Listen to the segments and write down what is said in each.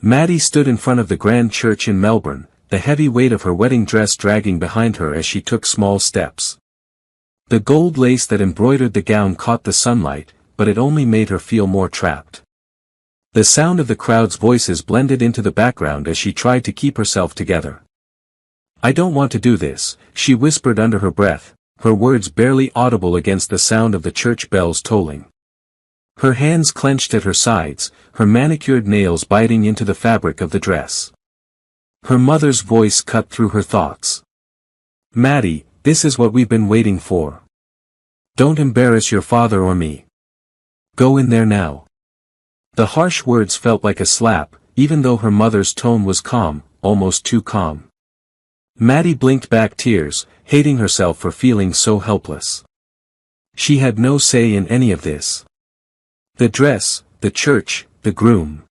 Maddie stood in front of the grand church in Melbourne, the heavy weight of her wedding dress dragging behind her as she took small steps. The gold lace that embroidered the gown caught the sunlight, but it only made her feel more trapped. The sound of the crowd's voices blended into the background as she tried to keep herself together. "I don't want to do this," she whispered under her breath, her words barely audible against the sound of the church bells tolling. Her hands clenched at her sides, her manicured nails biting into the fabric of the dress. Her mother's voice cut through her thoughts. "Maddie, this is what we've been waiting for. Don't embarrass your father or me. Go in there now." The harsh words felt like a slap, even though her mother's tone was calm, almost too calm. Maddie blinked back tears, hating herself for feeling so helpless. She had no say in any of this. The dress, the church, the groom.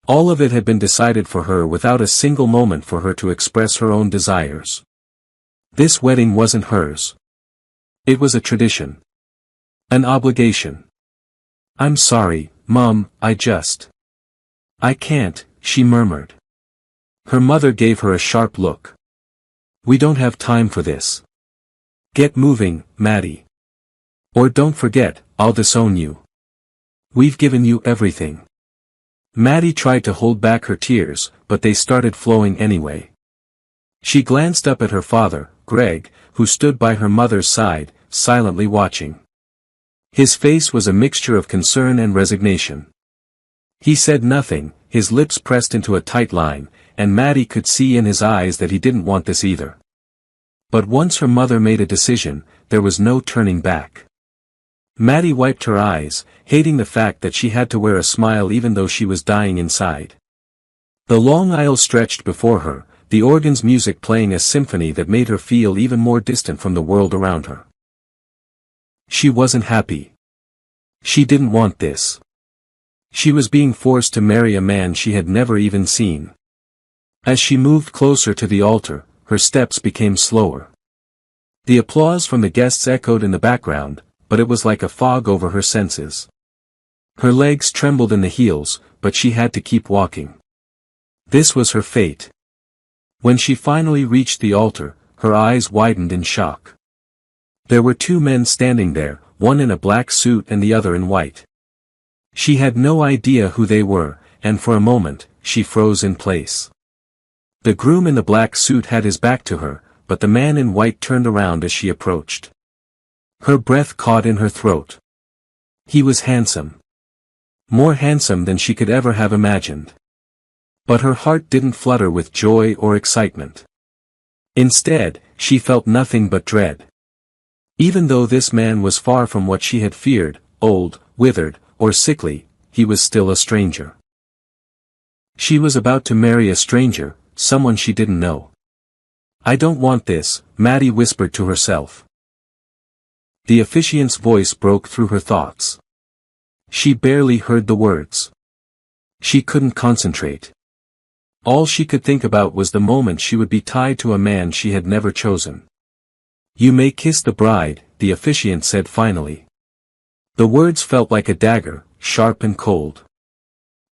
All of it had been decided for her without a single moment for her to express her own desires. This wedding wasn't hers. It was a tradition. An obligation. "I'm sorry, Mom, I can't," she murmured. Her mother gave her a sharp look. "We don't have time for this. Get moving, Maddie. Or don't forget, I'll disown you. We've given you everything." Maddie tried to hold back her tears, but they started flowing anyway. She glanced up at her father, Greg, who stood by her mother's side, silently watching. His face was a mixture of concern and resignation. He said nothing, his lips pressed into a tight line, and Maddie could see in his eyes that he didn't want this either. But once her mother made a decision, there was no turning back. Maddie wiped her eyes, hating the fact that she had to wear a smile even though she was dying inside. The long aisle stretched before her, the organ's music playing a symphony that made her feel even more distant from the world around her. She wasn't happy. She didn't want this. She was being forced to marry a man she had never even seen. As she moved closer to the altar, her steps became slower. The applause from the guests echoed in the background, but it was like a fog over her senses. Her legs trembled in the heels, but she had to keep walking. This was her fate. When she finally reached the altar, her eyes widened in shock. There were two men standing there, one in a black suit and the other in white. She had no idea who they were, and for a moment, she froze in place. The groom in the black suit had his back to her, but the man in white turned around as she approached. Her breath caught in her throat. He was handsome. More handsome than she could ever have imagined. But her heart didn't flutter with joy or excitement. Instead, she felt nothing but dread. Even though this man was far from what she had feared, old, withered, or sickly, he was still a stranger. She was about to marry a stranger, someone she didn't know. "I don't want this," Maddie whispered to herself. The officiant's voice broke through her thoughts. She barely heard the words. She couldn't concentrate. All she could think about was the moment she would be tied to a man she had never chosen. "You may kiss the bride," the officiant said finally. The words felt like a dagger, sharp and cold.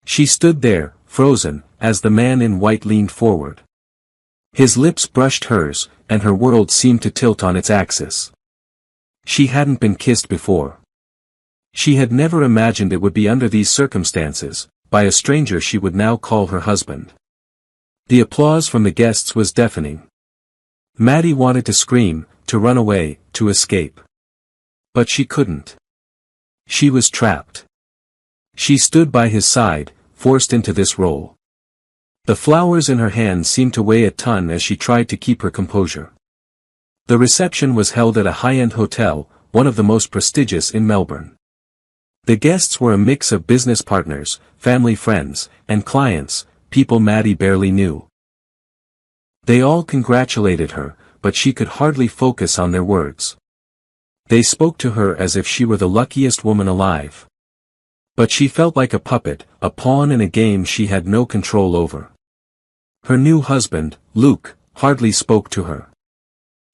She stood there, frozen, as the man in white leaned forward. His lips brushed hers, and her world seemed to tilt on its axis. She hadn't been kissed before. She had never imagined it would be under these circumstances, by a stranger she would now call her husband. The applause from the guests was deafening. Maddie wanted to scream, to run away, to escape. But she couldn't. She was trapped. She stood by his side, forced into this role. The flowers in her hand seemed to weigh a ton as she tried to keep her composure. The reception was held at a high-end hotel, one of the most prestigious in Melbourne. The guests were a mix of business partners, family friends, and clients, people Maddie barely knew. They all congratulated her, but she could hardly focus on their words. They spoke to her as if she were the luckiest woman alive. But she felt like a puppet, a pawn in a game she had no control over. Her new husband, Luke, hardly spoke to her.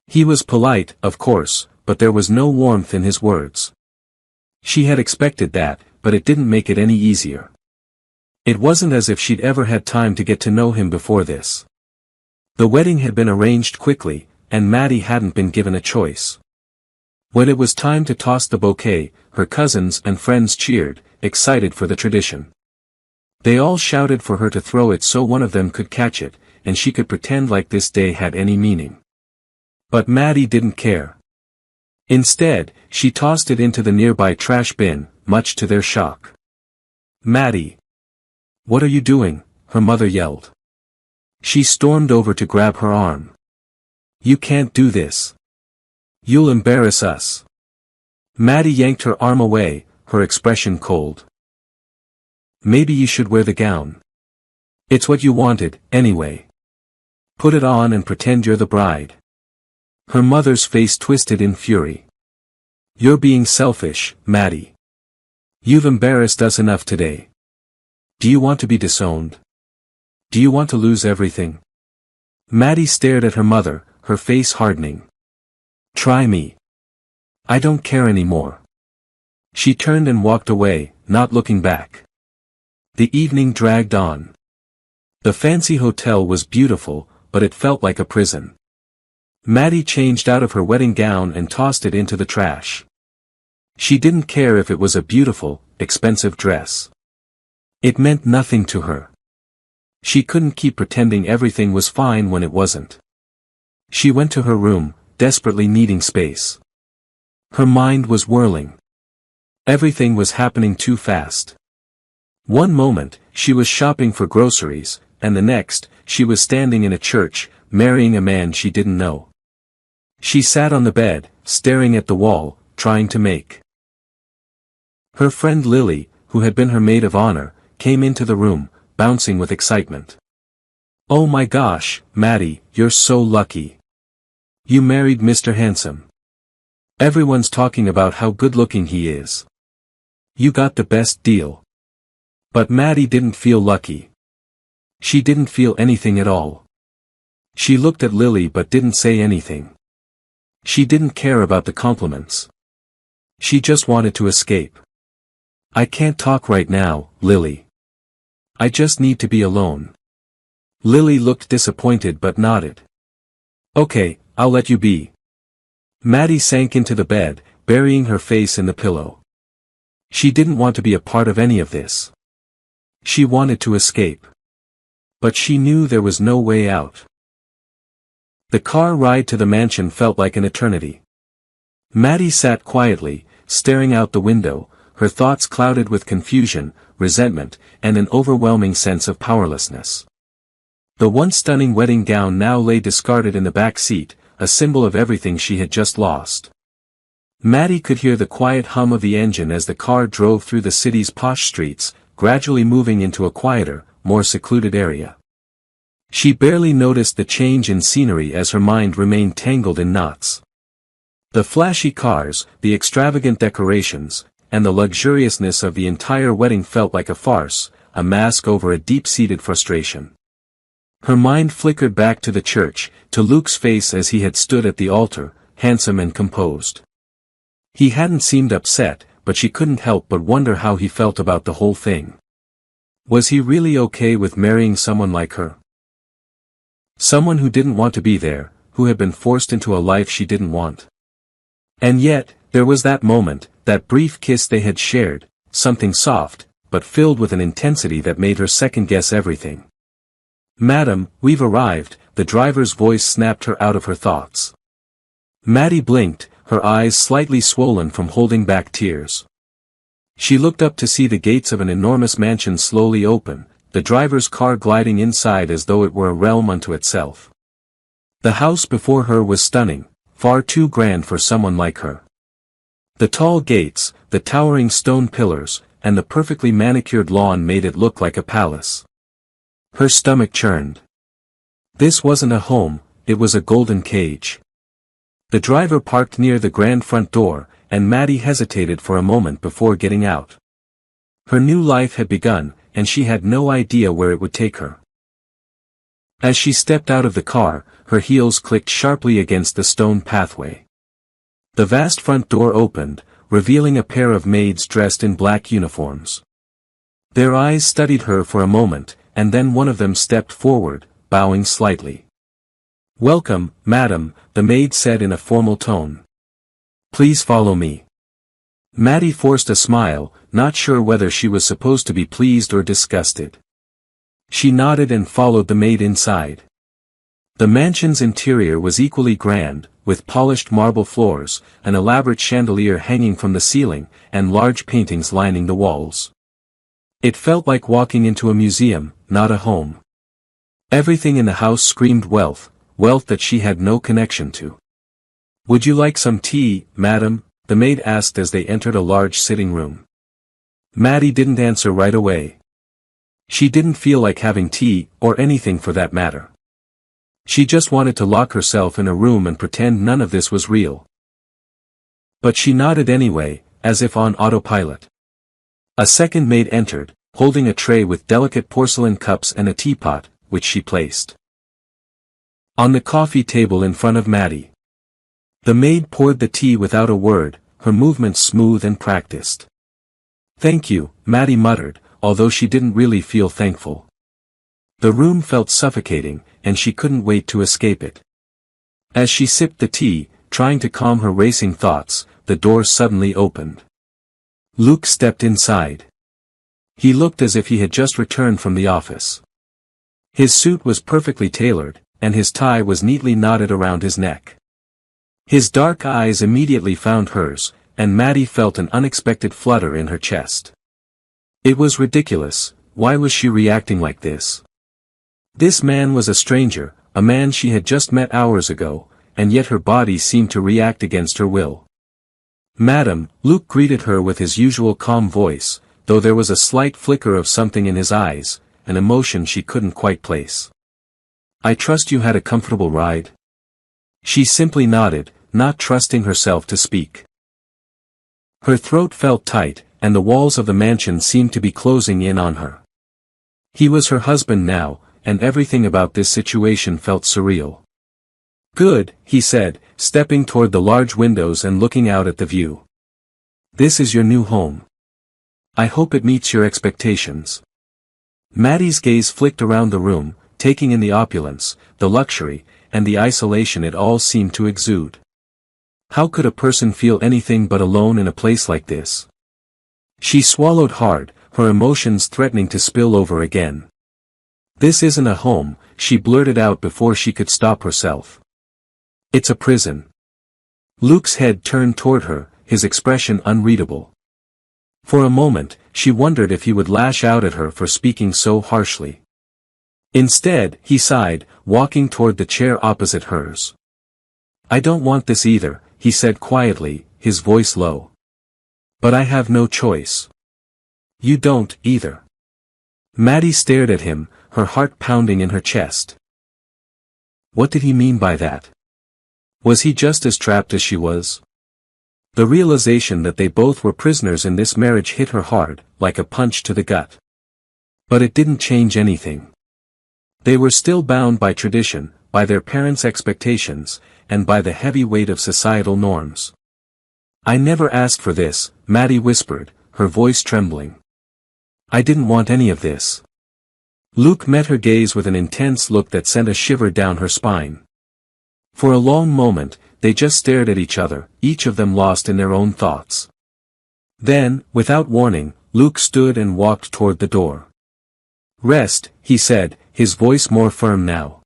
He was polite, of course, but there was no warmth in his words. She had expected that, but it didn't make it any easier. It wasn't as if she'd ever had time to get to know him before this. The wedding had been arranged quickly, and Maddie hadn't been given a choice. When it was time to toss the bouquet, her cousins and friends cheered, excited for the tradition. They all shouted for her to throw it so one of them could catch it, and she could pretend like this day had any meaning. But Maddie didn't care. Instead, she tossed it into the nearby trash bin, much to their shock. "Maddie! What are you doing?" her mother yelled. She stormed over to grab her arm. "You can't do this. You'll embarrass us." Maddie yanked her arm away, her expression cold. "Maybe you should wear the gown. It's what you wanted, anyway. Put it on and pretend you're the bride." Her mother's face twisted in fury. "You're being selfish, Maddie. You've embarrassed us enough today. Do you want to be disowned? Do you want to lose everything?" Maddie stared at her mother, her face hardening. "Try me. I don't care anymore." She turned and walked away, not looking back. The evening dragged on. The fancy hotel was beautiful, but it felt like a prison. Maddie changed out of her wedding gown and tossed it into the trash. She didn't care if it was a beautiful, expensive dress. It meant nothing to her. She couldn't keep pretending everything was fine when it wasn't. She went to her room, desperately needing space. Her mind was whirling. Everything was happening too fast. One moment, she was shopping for groceries, and the next, she was standing in a church, marrying a man she didn't know. She sat on the bed, staring at the wall, trying to make. Her friend Lily, who had been her maid of honor, came into the room, bouncing with excitement. "Oh my gosh, Maddie, you're so lucky. You married Mr. Handsome. Everyone's talking about how good-looking he is. You got the best deal." But Maddie didn't feel lucky. She didn't feel anything at all. She looked at Lily but didn't say anything. She didn't care about the compliments. She just wanted to escape. "I can't talk right now, Lily. I just need to be alone." Lily looked disappointed but nodded. "Okay, I'll let you be." Maddie sank into the bed, burying her face in the pillow. She didn't want to be a part of any of this. She wanted to escape. But she knew there was no way out. The car ride to the mansion felt like an eternity. Maddie sat quietly, staring out the window, her thoughts clouded with confusion, resentment, and an overwhelming sense of powerlessness. The once stunning wedding gown now lay discarded in the back seat, a symbol of everything she had just lost. Maddie could hear the quiet hum of the engine as the car drove through the city's posh streets, gradually moving into a quieter, more secluded area. She barely noticed the change in scenery as her mind remained tangled in knots. The flashy cars, the extravagant decorations, and the luxuriousness of the entire wedding felt like a farce, a mask over a deep-seated frustration. Her mind flickered back to the church, to Luke's face as he had stood at the altar, handsome and composed. He hadn't seemed upset, but she couldn't help but wonder how he felt about the whole thing. Was he really okay with marrying someone like her? Someone who didn't want to be there, who had been forced into a life she didn't want. And yet, there was that moment, that brief kiss they had shared, something soft, but filled with an intensity that made her second-guess everything. "Madam, we've arrived," the driver's voice snapped her out of her thoughts. Maddie blinked, her eyes slightly swollen from holding back tears. She looked up to see the gates of an enormous mansion slowly open, the driver's car gliding inside as though it were a realm unto itself. The house before her was stunning, far too grand for someone like her. The tall gates, the towering stone pillars, and the perfectly manicured lawn made it look like a palace. Her stomach churned. This wasn't a home, it was a golden cage. The driver parked near the grand front door, and Maddie hesitated for a moment before getting out. Her new life had begun, and she had no idea where it would take her. As she stepped out of the car, her heels clicked sharply against the stone pathway. The vast front door opened, revealing a pair of maids dressed in black uniforms. Their eyes studied her for a moment, and then one of them stepped forward, bowing slightly. "Welcome, madam," the maid said in a formal tone. "Please follow me." Maddie forced a smile, not sure whether she was supposed to be pleased or disgusted. She nodded and followed the maid inside. The mansion's interior was equally grand, with polished marble floors, an elaborate chandelier hanging from the ceiling, and large paintings lining the walls. It felt like walking into a museum, not a home. Everything in the house screamed wealth, wealth that she had no connection to. "Would you like some tea, madam?" the maid asked as they entered a large sitting room. Maddie didn't answer right away. She didn't feel like having tea, or anything for that matter. She just wanted to lock herself in a room and pretend none of this was real. But she nodded anyway, as if on autopilot. A second maid entered, holding a tray with delicate porcelain cups and a teapot, which she placed on the coffee table in front of Maddie. The maid poured the tea without a word, her movements smooth and practiced. "Thank you," Maddie muttered, although she didn't really feel thankful. The room felt suffocating, and she couldn't wait to escape it. As she sipped the tea, trying to calm her racing thoughts, the door suddenly opened. Luke stepped inside. He looked as if he had just returned from the office. His suit was perfectly tailored, and his tie was neatly knotted around his neck. His dark eyes immediately found hers, and Maddie felt an unexpected flutter in her chest. It was ridiculous. Why was she reacting like this? This man was a stranger, a man she had just met hours ago, and yet her body seemed to react against her will. "Madam," Luke greeted her with his usual calm voice, though there was a slight flicker of something in his eyes, an emotion she couldn't quite place. "I trust you had a comfortable ride?" She simply nodded, not trusting herself to speak. Her throat felt tight, and the walls of the mansion seemed to be closing in on her. He was her husband now, and everything about this situation felt surreal. "Good," he said, stepping toward the large windows and looking out at the view. "This is your new home. I hope it meets your expectations." Maddie's gaze flicked around the room, taking in the opulence, the luxury, and the isolation it all seemed to exude. How could a person feel anything but alone in a place like this? She swallowed hard, her emotions threatening to spill over again. "This isn't a home," she blurted out before she could stop herself. "It's a prison." Luke's head turned toward her, his expression unreadable. For a moment, she wondered if he would lash out at her for speaking so harshly. Instead, he sighed, walking toward the chair opposite hers. "I don't want this either," he said quietly, his voice low. "But I have no choice." "You don't, either." Maddie stared at him, her heart pounding in her chest. What did he mean by that? Was he just as trapped as she was? The realization that they both were prisoners in this marriage hit her hard, like a punch to the gut. But it didn't change anything. They were still bound by tradition, by their parents' expectations, and by the heavy weight of societal norms. "I never asked for this," Maddie whispered, her voice trembling. "I didn't want any of this." Luke met her gaze with an intense look that sent a shiver down her spine. For a long moment, they just stared at each other, each of them lost in their own thoughts. Then, without warning, Luke stood and walked toward the door. "Rest," he said, his voice more firm now.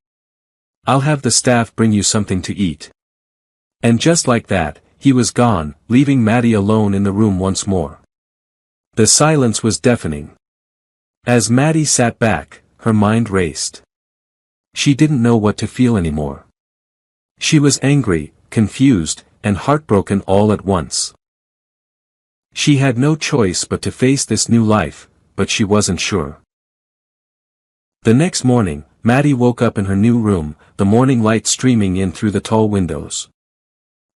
"I'll have the staff bring you something to eat." And just like that, he was gone, leaving Maddie alone in the room once more. The silence was deafening. As Maddie sat back, her mind raced. She didn't know what to feel anymore. She was angry, confused, and heartbroken all at once. She had no choice but to face this new life, but she wasn't sure. The next morning, Maddie woke up in her new room, the morning light streaming in through the tall windows.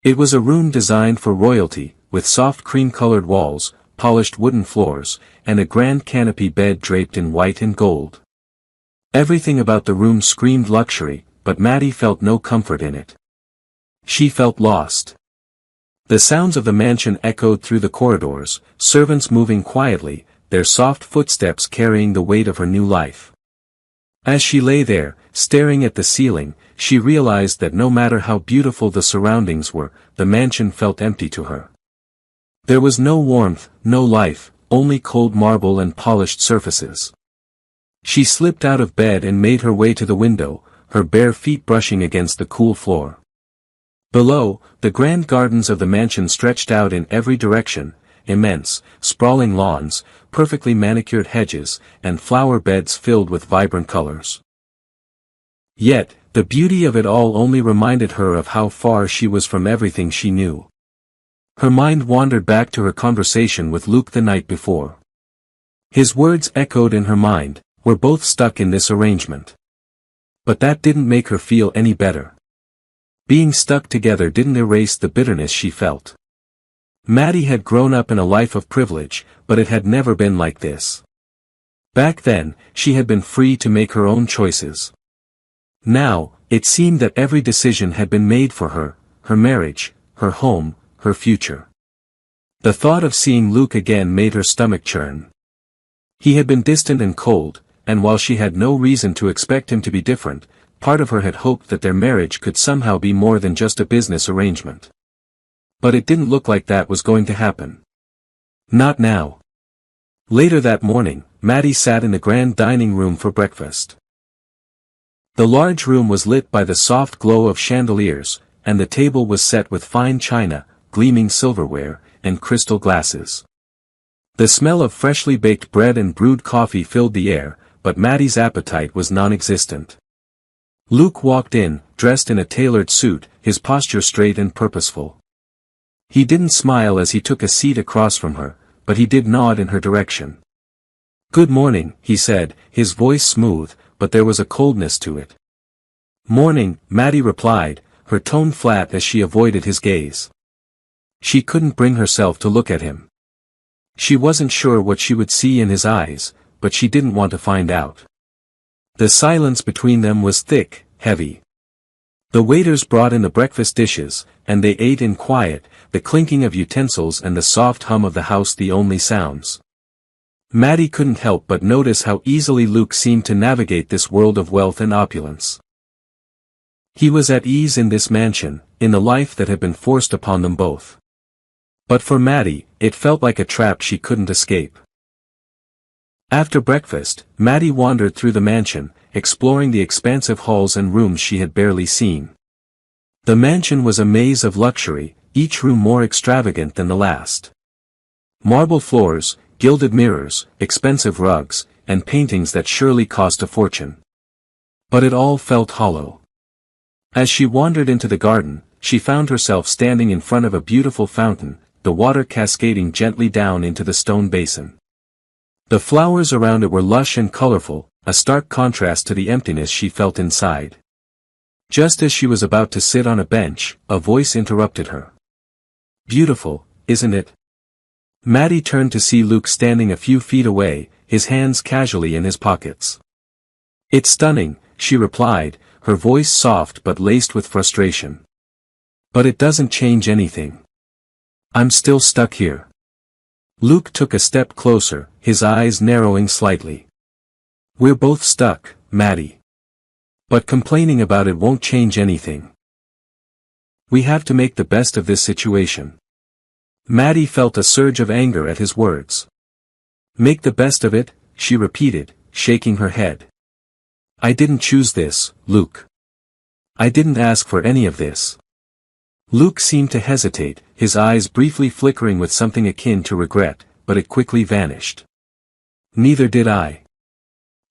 It was a room designed for royalty, with soft cream-colored walls, polished wooden floors, and a grand canopy bed draped in white and gold. Everything about the room screamed luxury, but Maddie felt no comfort in it. She felt lost. The sounds of the mansion echoed through the corridors, servants moving quietly, their soft footsteps carrying the weight of her new life. As she lay there, staring at the ceiling, she realized that no matter how beautiful the surroundings were, the mansion felt empty to her. There was no warmth, no life, only cold marble and polished surfaces. She slipped out of bed and made her way to the window, her bare feet brushing against the cool floor. Below, the grand gardens of the mansion stretched out in every direction, immense, sprawling lawns, perfectly manicured hedges, and flower beds filled with vibrant colors. Yet, the beauty of it all only reminded her of how far she was from everything she knew. Her mind wandered back to her conversation with Luke the night before. His words echoed in her mind, "We're both stuck in this arrangement." But that didn't make her feel any better. Being stuck together didn't erase the bitterness she felt. Maddie had grown up in a life of privilege, but it had never been like this. Back then, she had been free to make her own choices. Now, it seemed that every decision had been made for her, her marriage, her home, her future. The thought of seeing Luke again made her stomach churn. He had been distant and cold, and while she had no reason to expect him to be different, part of her had hoped that their marriage could somehow be more than just a business arrangement. But it didn't look like that was going to happen. Not now. Later that morning, Maddie sat in the grand dining room for breakfast. The large room was lit by the soft glow of chandeliers, and the table was set with fine china, gleaming silverware, and crystal glasses. The smell of freshly baked bread and brewed coffee filled the air, but Maddie's appetite was non-existent. Luke walked in, dressed in a tailored suit, his posture straight and purposeful. He didn't smile as he took a seat across from her, but he did nod in her direction. "Good morning," he said, his voice smooth, but there was a coldness to it. "Morning," Maddie replied, her tone flat as she avoided his gaze. She couldn't bring herself to look at him. She wasn't sure what she would see in his eyes, but she didn't want to find out. The silence between them was thick, heavy. The waiters brought in the breakfast dishes, and they ate in quiet, the clinking of utensils and the soft hum of the house the only sounds. Maddie couldn't help but notice how easily Luke seemed to navigate this world of wealth and opulence. He was at ease in this mansion, in the life that had been forced upon them both. But for Maddie, it felt like a trap she couldn't escape. After breakfast, Maddie wandered through the mansion, exploring the expansive halls and rooms she had barely seen. The mansion was a maze of luxury, each room more extravagant than the last. Marble floors, gilded mirrors, expensive rugs, and paintings that surely cost a fortune. But it all felt hollow. As she wandered into the garden, she found herself standing in front of a beautiful fountain, the water cascading gently down into the stone basin. The flowers around it were lush and colorful, a stark contrast to the emptiness she felt inside. Just as she was about to sit on a bench, a voice interrupted her. "Beautiful, isn't it?" Maddie turned to see Luke standing a few feet away, his hands casually in his pockets. "It's stunning," she replied, her voice soft but laced with frustration. "But it doesn't change anything. I'm still stuck here." Luke took a step closer, his eyes narrowing slightly. "We're both stuck, Maddie. But complaining about it won't change anything. We have to make the best of this situation." Maddie felt a surge of anger at his words. "Make the best of it," she repeated, shaking her head. "I didn't choose this, Luke. I didn't ask for any of this." Luke seemed to hesitate, his eyes briefly flickering with something akin to regret, but it quickly vanished. "Neither did I.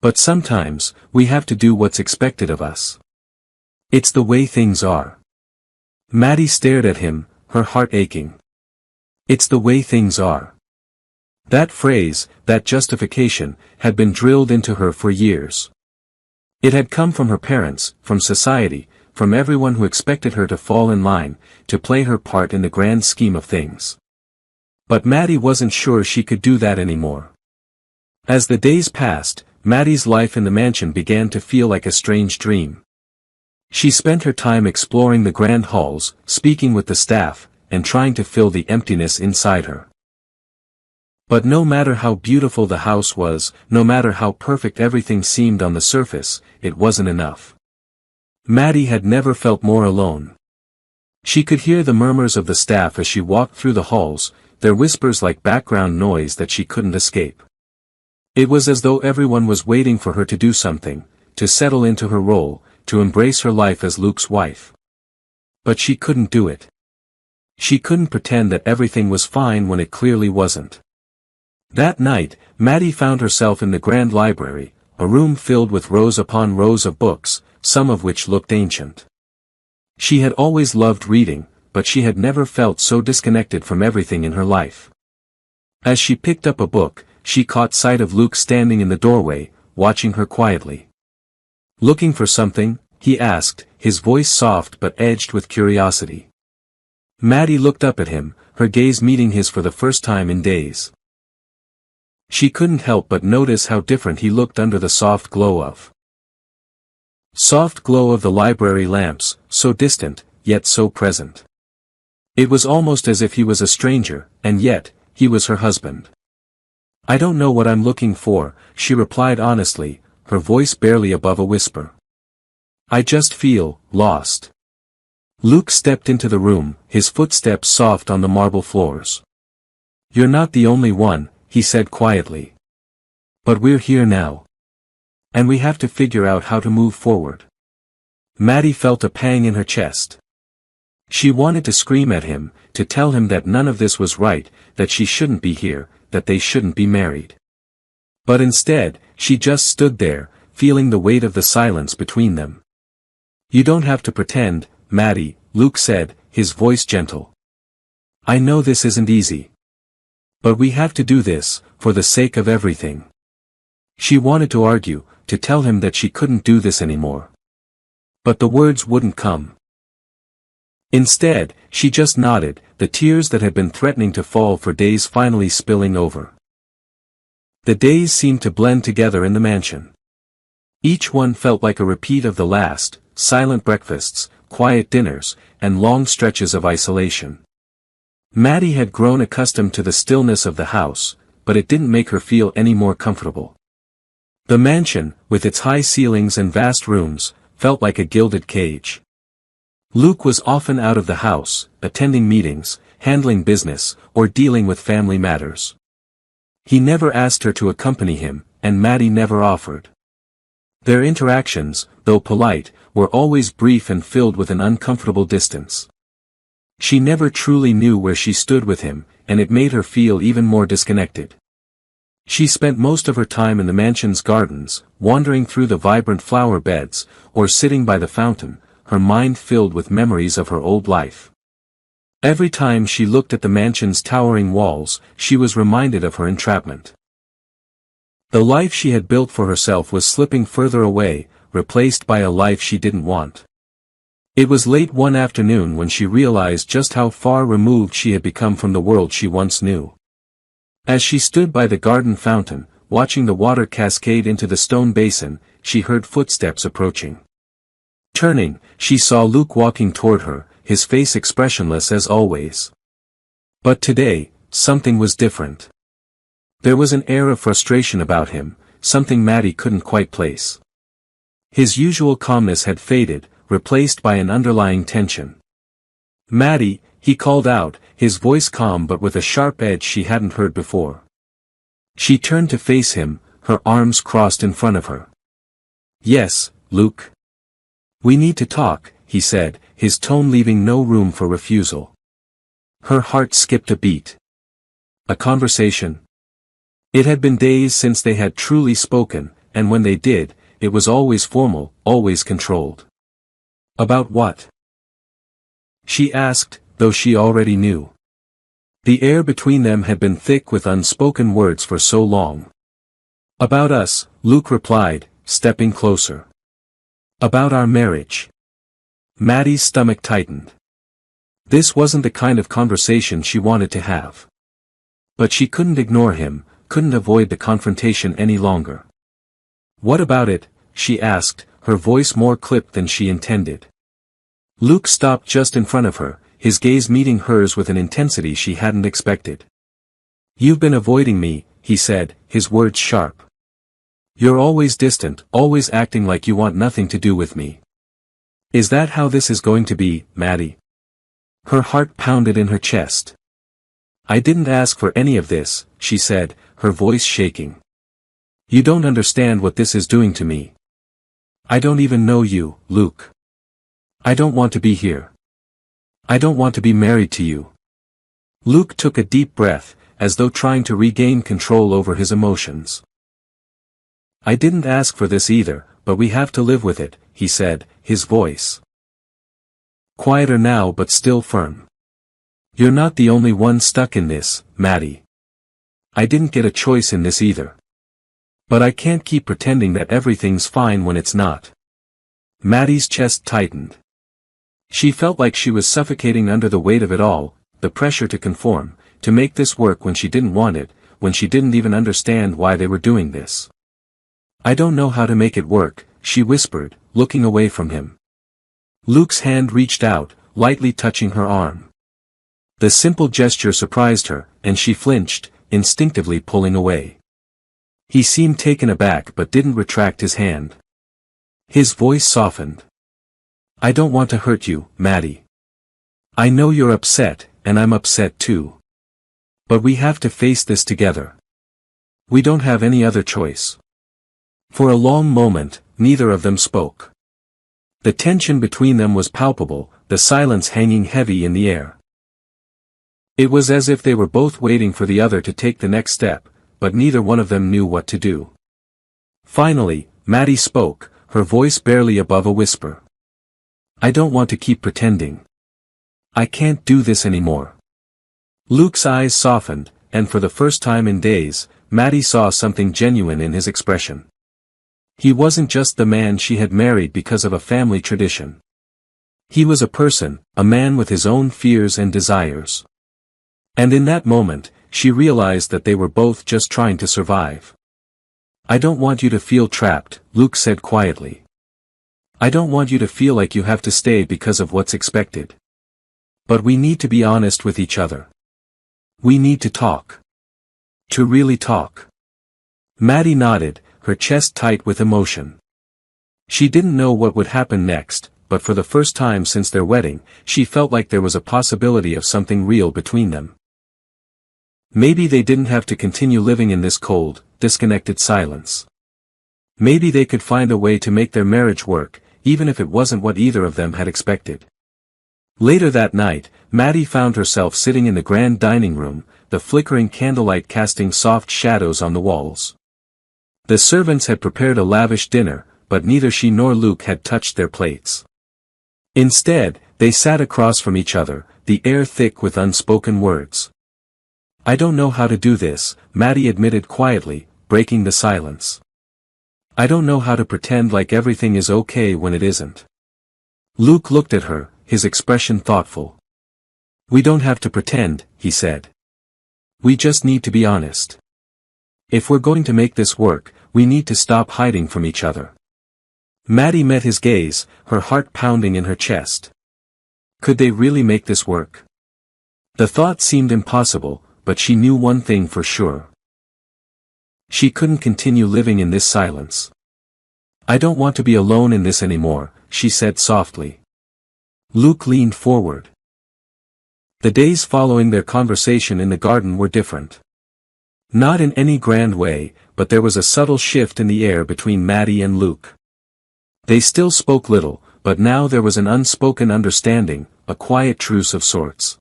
But sometimes, we have to do what's expected of us. It's the way things are." Maddie stared at him, her heart aching. "It's the way things are." That phrase, that justification, had been drilled into her for years. It had come from her parents, from society, from everyone who expected her to fall in line, to play her part in the grand scheme of things. But Maddie wasn't sure she could do that anymore. As the days passed, Maddie's life in the mansion began to feel like a strange dream. She spent her time exploring the grand halls, speaking with the staff, and trying to fill the emptiness inside her. But no matter how beautiful the house was, no matter how perfect everything seemed on the surface, it wasn't enough. Maddie had never felt more alone. She could hear the murmurs of the staff as she walked through the halls, their whispers like background noise that she couldn't escape. It was as though everyone was waiting for her to do something, to settle into her role, to embrace her life as Luke's wife. But she couldn't do it. She couldn't pretend that everything was fine when it clearly wasn't. That night, Maddie found herself in the grand library, a room filled with rows upon rows of books, some of which looked ancient. She had always loved reading, but she had never felt so disconnected from everything in her life. As she picked up a book, she caught sight of Luke standing in the doorway, watching her quietly. "Looking for something?" he asked, his voice soft but edged with curiosity. Maddie looked up at him, her gaze meeting his for the first time in days. She couldn't help but notice how different he looked under the soft glow of the library lamps, so distant, yet so present. It was almost as if he was a stranger, and yet, he was her husband. "I don't know what I'm looking for," she replied honestly, her voice barely above a whisper. "I just feel lost." Luke stepped into the room, his footsteps soft on the marble floors. "You're not the only one," he said quietly. "But we're here now. And we have to figure out how to move forward." Maddie felt a pang in her chest. She wanted to scream at him, to tell him that none of this was right, that she shouldn't be here, that they shouldn't be married. But instead, she just stood there, feeling the weight of the silence between them. "You don't have to pretend, Maddie," Luke said, his voice gentle. "I know this isn't easy. But we have to do this, for the sake of everything." She wanted to argue, to tell him that she couldn't do this anymore. But the words wouldn't come. Instead, she just nodded, the tears that had been threatening to fall for days finally spilling over. The days seemed to blend together in the mansion. Each one felt like a repeat of the last, silent breakfasts, quiet dinners, and long stretches of isolation. Maddie had grown accustomed to the stillness of the house, but it didn't make her feel any more comfortable. The mansion, with its high ceilings and vast rooms, felt like a gilded cage. Luke was often out of the house, attending meetings, handling business, or dealing with family matters. He never asked her to accompany him, and Maddie never offered. Their interactions, though polite, were always brief and filled with an uncomfortable distance. She never truly knew where she stood with him, and it made her feel even more disconnected. She spent most of her time in the mansion's gardens, wandering through the vibrant flower beds, or sitting by the fountain, her mind filled with memories of her old life. Every time she looked at the mansion's towering walls, she was reminded of her entrapment. The life she had built for herself was slipping further away, replaced by a life she didn't want. It was late one afternoon when she realized just how far removed she had become from the world she once knew. As she stood by the garden fountain, watching the water cascade into the stone basin, she heard footsteps approaching. Turning, she saw Luke walking toward her, his face expressionless as always. But today, something was different. There was an air of frustration about him, something Maddie couldn't quite place. His usual calmness had faded, replaced by an underlying tension. "Maddie," he called out, his voice calm but with a sharp edge she hadn't heard before. She turned to face him, her arms crossed in front of her. "Yes, Luke. We need to talk," he said, his tone leaving no room for refusal. Her heart skipped a beat. A conversation? It had been days since they had truly spoken, and when they did, it was always formal, always controlled. About what? She asked, though she already knew. The air between them had been thick with unspoken words for so long. "About us," Luke replied, stepping closer. "About our marriage." Maddie's stomach tightened. This wasn't the kind of conversation she wanted to have. But she couldn't ignore him, couldn't avoid the confrontation any longer. "What about it?" she asked, her voice more clipped than she intended. Luke stopped just in front of her, his gaze meeting hers with an intensity she hadn't expected. You've been avoiding me, he said, his words sharp. You're always distant, always acting like you want nothing to do with me. Is that how this is going to be, Maddie? Her heart pounded in her chest. I didn't ask for any of this, she said, her voice shaking. You don't understand what this is doing to me. I don't even know you, Luke. I don't want to be here. I don't want to be married to you. Luke took a deep breath, as though trying to regain control over his emotions. I didn't ask for this either, but we have to live with it, he said, his voice quieter now but still firm. You're not the only one stuck in this, Maddie. I didn't get a choice in this either. But I can't keep pretending that everything's fine when it's not. Maddie's chest tightened. She felt like she was suffocating under the weight of it all, the pressure to conform, to make this work when she didn't want it, when she didn't even understand why they were doing this. I don't know how to make it work, she whispered, looking away from him. Luke's hand reached out, lightly touching her arm. The simple gesture surprised her, and she flinched, instinctively pulling away. He seemed taken aback but didn't retract his hand. His voice softened. I don't want to hurt you, Maddie. I know you're upset, and I'm upset too. But we have to face this together. We don't have any other choice. For a long moment, neither of them spoke. The tension between them was palpable, the silence hanging heavy in the air. It was as if they were both waiting for the other to take the next step, but neither one of them knew what to do. Finally, Maddie spoke, her voice barely above a whisper. I don't want to keep pretending. I can't do this anymore. Luke's eyes softened, and for the first time in days, Maddie saw something genuine in his expression. He wasn't just the man she had married because of a family tradition. He was a person, a man with his own fears and desires. And in that moment, she realized that they were both just trying to survive. I don't want you to feel trapped, Luke said quietly. I don't want you to feel like you have to stay because of what's expected. But we need to be honest with each other. We need to talk. To really talk. Maddie nodded, her chest tight with emotion. She didn't know what would happen next, but for the first time since their wedding, she felt like there was a possibility of something real between them. Maybe they didn't have to continue living in this cold, disconnected silence. Maybe they could find a way to make their marriage work, even if it wasn't what either of them had expected. Later that night, Maddie found herself sitting in the grand dining room, the flickering candlelight casting soft shadows on the walls. The servants had prepared a lavish dinner, but neither she nor Luke had touched their plates. Instead, they sat across from each other, the air thick with unspoken words. I don't know how to do this, Maddie admitted quietly, breaking the silence. I don't know how to pretend like everything is okay when it isn't. Luke looked at her, his expression thoughtful. We don't have to pretend, he said. We just need to be honest. If we're going to make this work, we need to stop hiding from each other. Maddie met his gaze, her heart pounding in her chest. Could they really make this work? The thought seemed impossible, but she knew one thing for sure. She couldn't continue living in this silence. I don't want to be alone in this anymore, she said softly. Luke leaned forward. The days following their conversation in the garden were different. Not in any grand way, but there was a subtle shift in the air between Maddie and Luke. They still spoke little, but now there was an unspoken understanding, a quiet truce of sorts.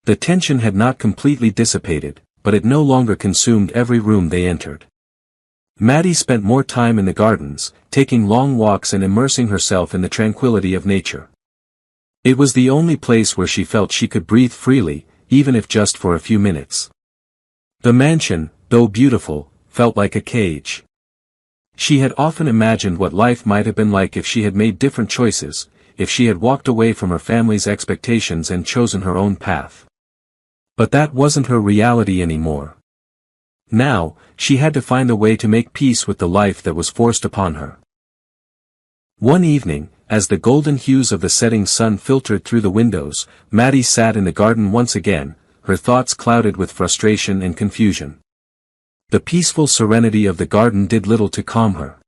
The tension had not completely dissipated, but it no longer consumed every room they entered. Maddie spent more time in the gardens, taking long walks and immersing herself in the tranquility of nature. It was the only place where she felt she could breathe freely, even if just for a few minutes. The mansion, though beautiful, felt like a cage. She had often imagined what life might have been like if she had made different choices, if she had walked away from her family's expectations and chosen her own path. But that wasn't her reality anymore. Now, she had to find a way to make peace with the life that was forced upon her. One evening, as the golden hues of the setting sun filtered through the windows, Maddie sat in the garden once again, her thoughts clouded with frustration and confusion. The peaceful serenity of the garden did little to calm her.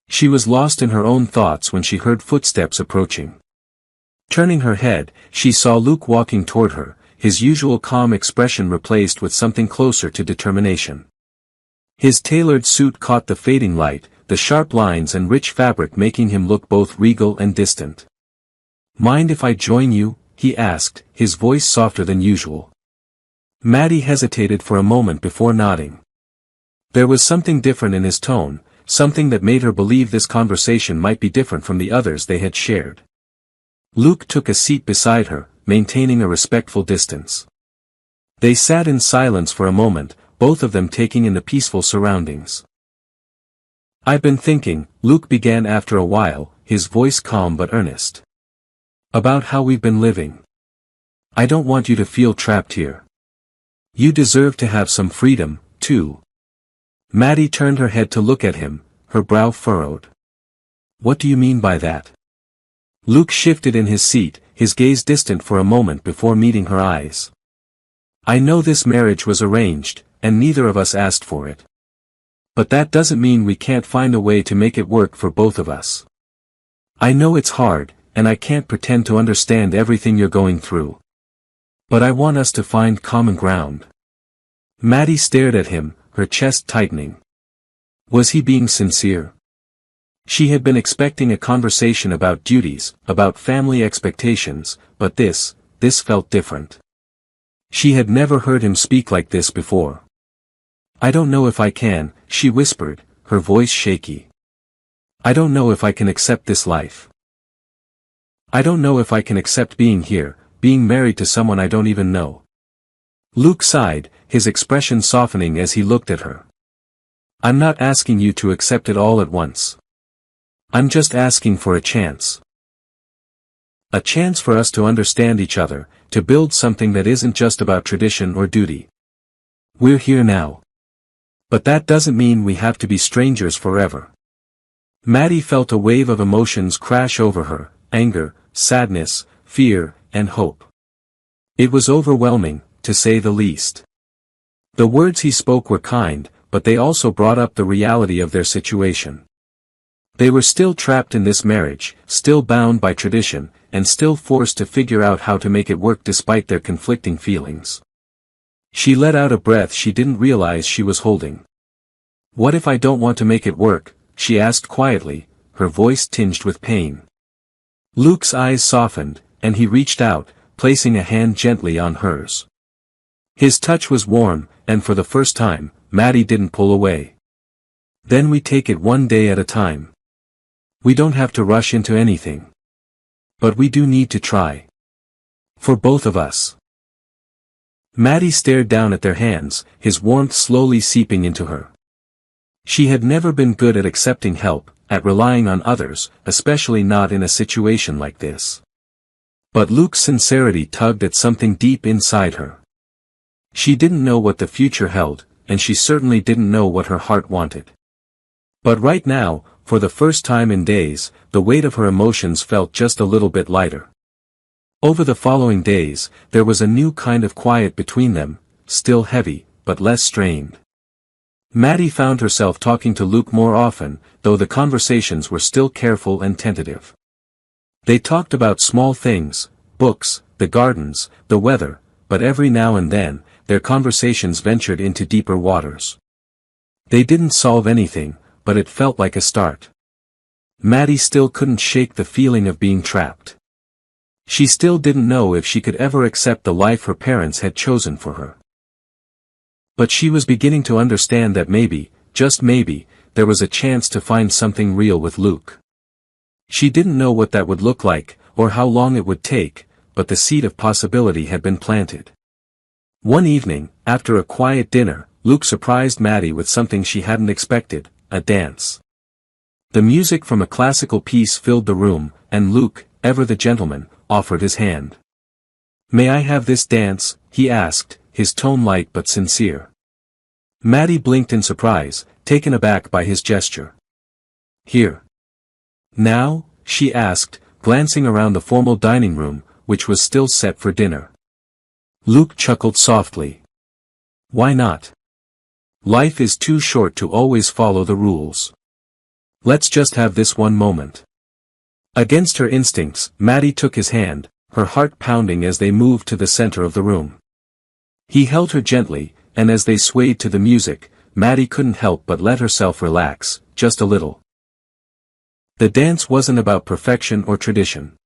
She was lost in her own thoughts when she heard footsteps approaching. Turning her head, she saw Luke walking toward her, his usual calm expression replaced with something closer to determination. His tailored suit caught the fading light, the sharp lines and rich fabric making him look both regal and distant. "Mind if I join you?" he asked, his voice softer than usual. Maddie hesitated for a moment before nodding. There was something different in his tone, something that made her believe this conversation might be different from the others they had shared. Luke took a seat beside her, maintaining a respectful distance. They sat in silence for a moment, both of them taking in the peaceful surroundings. "I've been thinking," Luke began after a while, his voice calm but earnest. "About how we've been living. I don't want you to feel trapped here. You deserve to have some freedom, too." Maddie turned her head to look at him, her brow furrowed. "What do you mean by that?" Luke shifted in his seat, his gaze distant for a moment before meeting her eyes. "I know this marriage was arranged, and neither of us asked for it. But that doesn't mean we can't find a way to make it work for both of us. I know it's hard, and I can't pretend to understand everything you're going through. But I want us to find common ground." Maddie stared at him, her chest tightening. Was he being sincere? She had been expecting a conversation about duties, about family expectations, but this felt different. She had never heard him speak like this before. "I don't know if I can," she whispered, her voice shaky. "I don't know if I can accept this life. I don't know if I can accept being here, being married to someone I don't even know." Luke sighed, his expression softening as he looked at her. "I'm not asking you to accept it all at once. I'm just asking for a chance. A chance for us to understand each other, to build something that isn't just about tradition or duty. We're here now. But that doesn't mean we have to be strangers forever." Maddie felt a wave of emotions crash over her, anger, sadness, fear, and hope. It was overwhelming, to say the least. The words he spoke were kind, but they also brought up the reality of their situation. They were still trapped in this marriage, still bound by tradition, and still forced to figure out how to make it work despite their conflicting feelings. She let out a breath she didn't realize she was holding. "What if I don't want to make it work?" she asked quietly, her voice tinged with pain. Luke's eyes softened, and he reached out, placing a hand gently on hers. His touch was warm, and for the first time, Maddie didn't pull away. "Then we take it one day at a time. We don't have to rush into anything. But we do need to try. For both of us." Maddie stared down at their hands, his warmth slowly seeping into her. She had never been good at accepting help, at relying on others, especially not in a situation like this. But Luke's sincerity tugged at something deep inside her. She didn't know what the future held, and she certainly didn't know what her heart wanted. But right now, for the first time in days, the weight of her emotions felt just a little bit lighter. Over the following days, there was a new kind of quiet between them, still heavy, but less strained. Maddie found herself talking to Luke more often, though the conversations were still careful and tentative. They talked about small things, books, the gardens, the weather, but every now and then, their conversations ventured into deeper waters. They didn't solve anything, but it felt like a start. Maddie still couldn't shake the feeling of being trapped. She still didn't know if she could ever accept the life her parents had chosen for her. But she was beginning to understand that maybe, just maybe, there was a chance to find something real with Luke. She didn't know what that would look like, or how long it would take, but the seed of possibility had been planted. One evening, after a quiet dinner, Luke surprised Maddie with something she hadn't expected, a dance. The music from a classical piece filled the room, and Luke, ever the gentleman, offered his hand. "May I have this dance?" he asked, his tone light but sincere. Maddie blinked in surprise, taken aback by his gesture. "Here. Now?" she asked, glancing around the formal dining room, which was still set for dinner. Luke chuckled softly. Why not? Life is too short to always follow the rules. Let's just have this one moment. Against her instincts, Maddie took his hand, her heart pounding as they moved to the center of the room. He held her gently, and as they swayed to the music, Maddie couldn't help but let herself relax, just a little. The dance wasn't about perfection or tradition.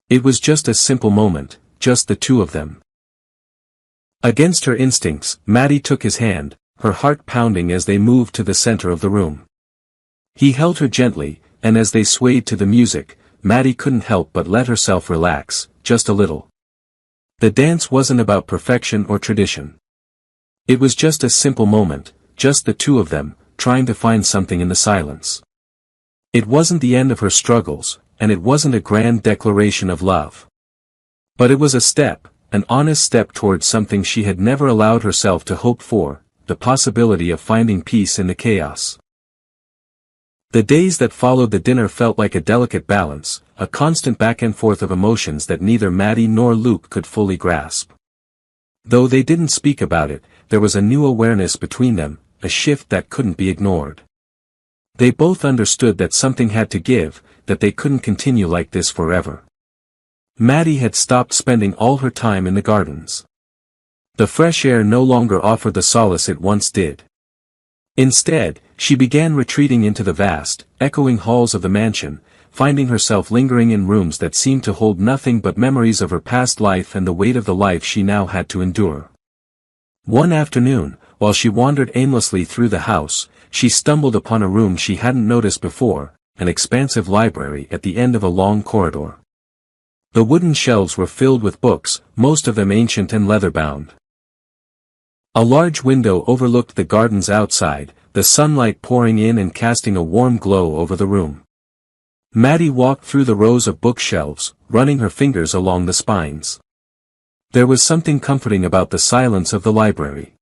It was just a simple moment, just the two of them. Against her instincts, Maddie took his hand, her heart pounding as they moved to the center of the room. He held her gently, and as they swayed to the music, Maddie couldn't help but let herself relax, just a little. The dance wasn't about perfection or tradition. It was just a simple moment, just the two of them, trying to find something in the silence. It wasn't the end of her struggles, and it wasn't a grand declaration of love. But it was a step, an honest step towards something she had never allowed herself to hope for, the possibility of finding peace in the chaos. The days that followed the dinner felt like a delicate balance, a constant back and forth of emotions that neither Maddie nor Luke could fully grasp. Though they didn't speak about it, there was a new awareness between them, a shift that couldn't be ignored. They both understood that something had to give, that they couldn't continue like this forever. Maddie had stopped spending all her time in the gardens. The fresh air no longer offered the solace it once did. Instead, she began retreating into the vast, echoing halls of the mansion, finding herself lingering in rooms that seemed to hold nothing but memories of her past life and the weight of the life she now had to endure. One afternoon, while she wandered aimlessly through the house, she stumbled upon a room she hadn't noticed before, an expansive library at the end of a long corridor. The wooden shelves were filled with books, most of them ancient and leather-bound. A large window overlooked the gardens outside, the sunlight pouring in and casting a warm glow over the room. Maddie walked through the rows of bookshelves, running her fingers along the spines. There was something comforting about the silence of the library.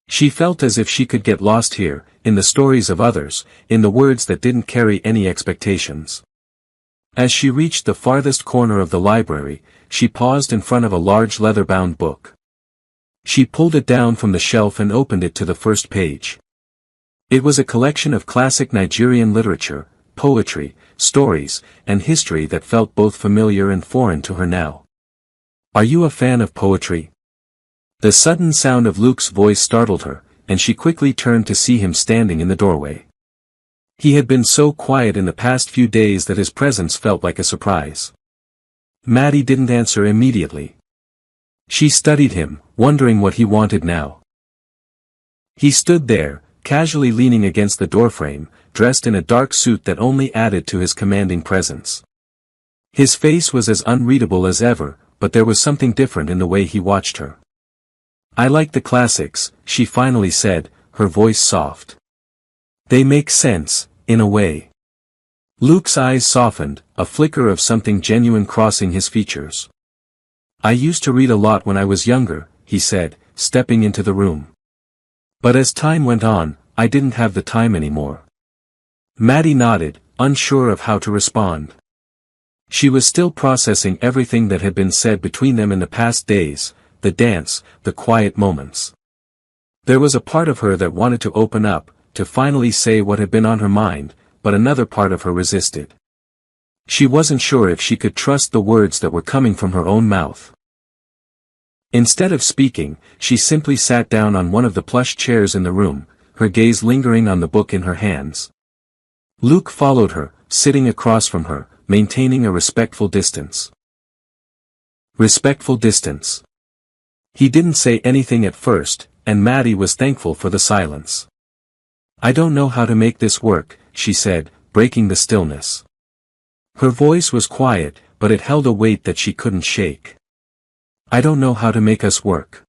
She felt as if she could get lost here, in the stories of others, in the words that didn't carry any expectations. As she reached the farthest corner of the library, she paused in front of a large leather-bound book. She pulled it down from the shelf and opened it to the first page. It was a collection of classic Nigerian literature, poetry, stories, and history that felt both familiar and foreign to her now. "Are you a fan of poetry?" The sudden sound of Luke's voice startled her, and she quickly turned to see him standing in the doorway. He had been so quiet in the past few days that his presence felt like a surprise. Maddie didn't answer immediately. She studied him, wondering what he wanted now. He stood there, casually leaning against the doorframe, dressed in a dark suit that only added to his commanding presence. His face was as unreadable as ever, but there was something different in the way he watched her. "I like the classics," she finally said, her voice soft. "They make sense, in a way." Luke's eyes softened, a flicker of something genuine crossing his features. "I used to read a lot when I was younger," he said, stepping into the room. "But as time went on, I didn't have the time anymore." Maddie nodded, unsure of how to respond. She was still processing everything that had been said between them in the past days, the dance, the quiet moments. There was a part of her that wanted to open up, to finally say what had been on her mind, but another part of her resisted. She wasn't sure if she could trust the words that were coming from her own mouth. Instead of speaking, she simply sat down on one of the plush chairs in the room, her gaze lingering on the book in her hands. Luke followed her, sitting across from her, maintaining a respectful distance. Respectful distance. He didn't say anything at first, and Maddie was thankful for the silence. "I don't know how to make this work," she said, breaking the stillness. Her voice was quiet, but it held a weight that she couldn't shake. "I don't know how to make us work."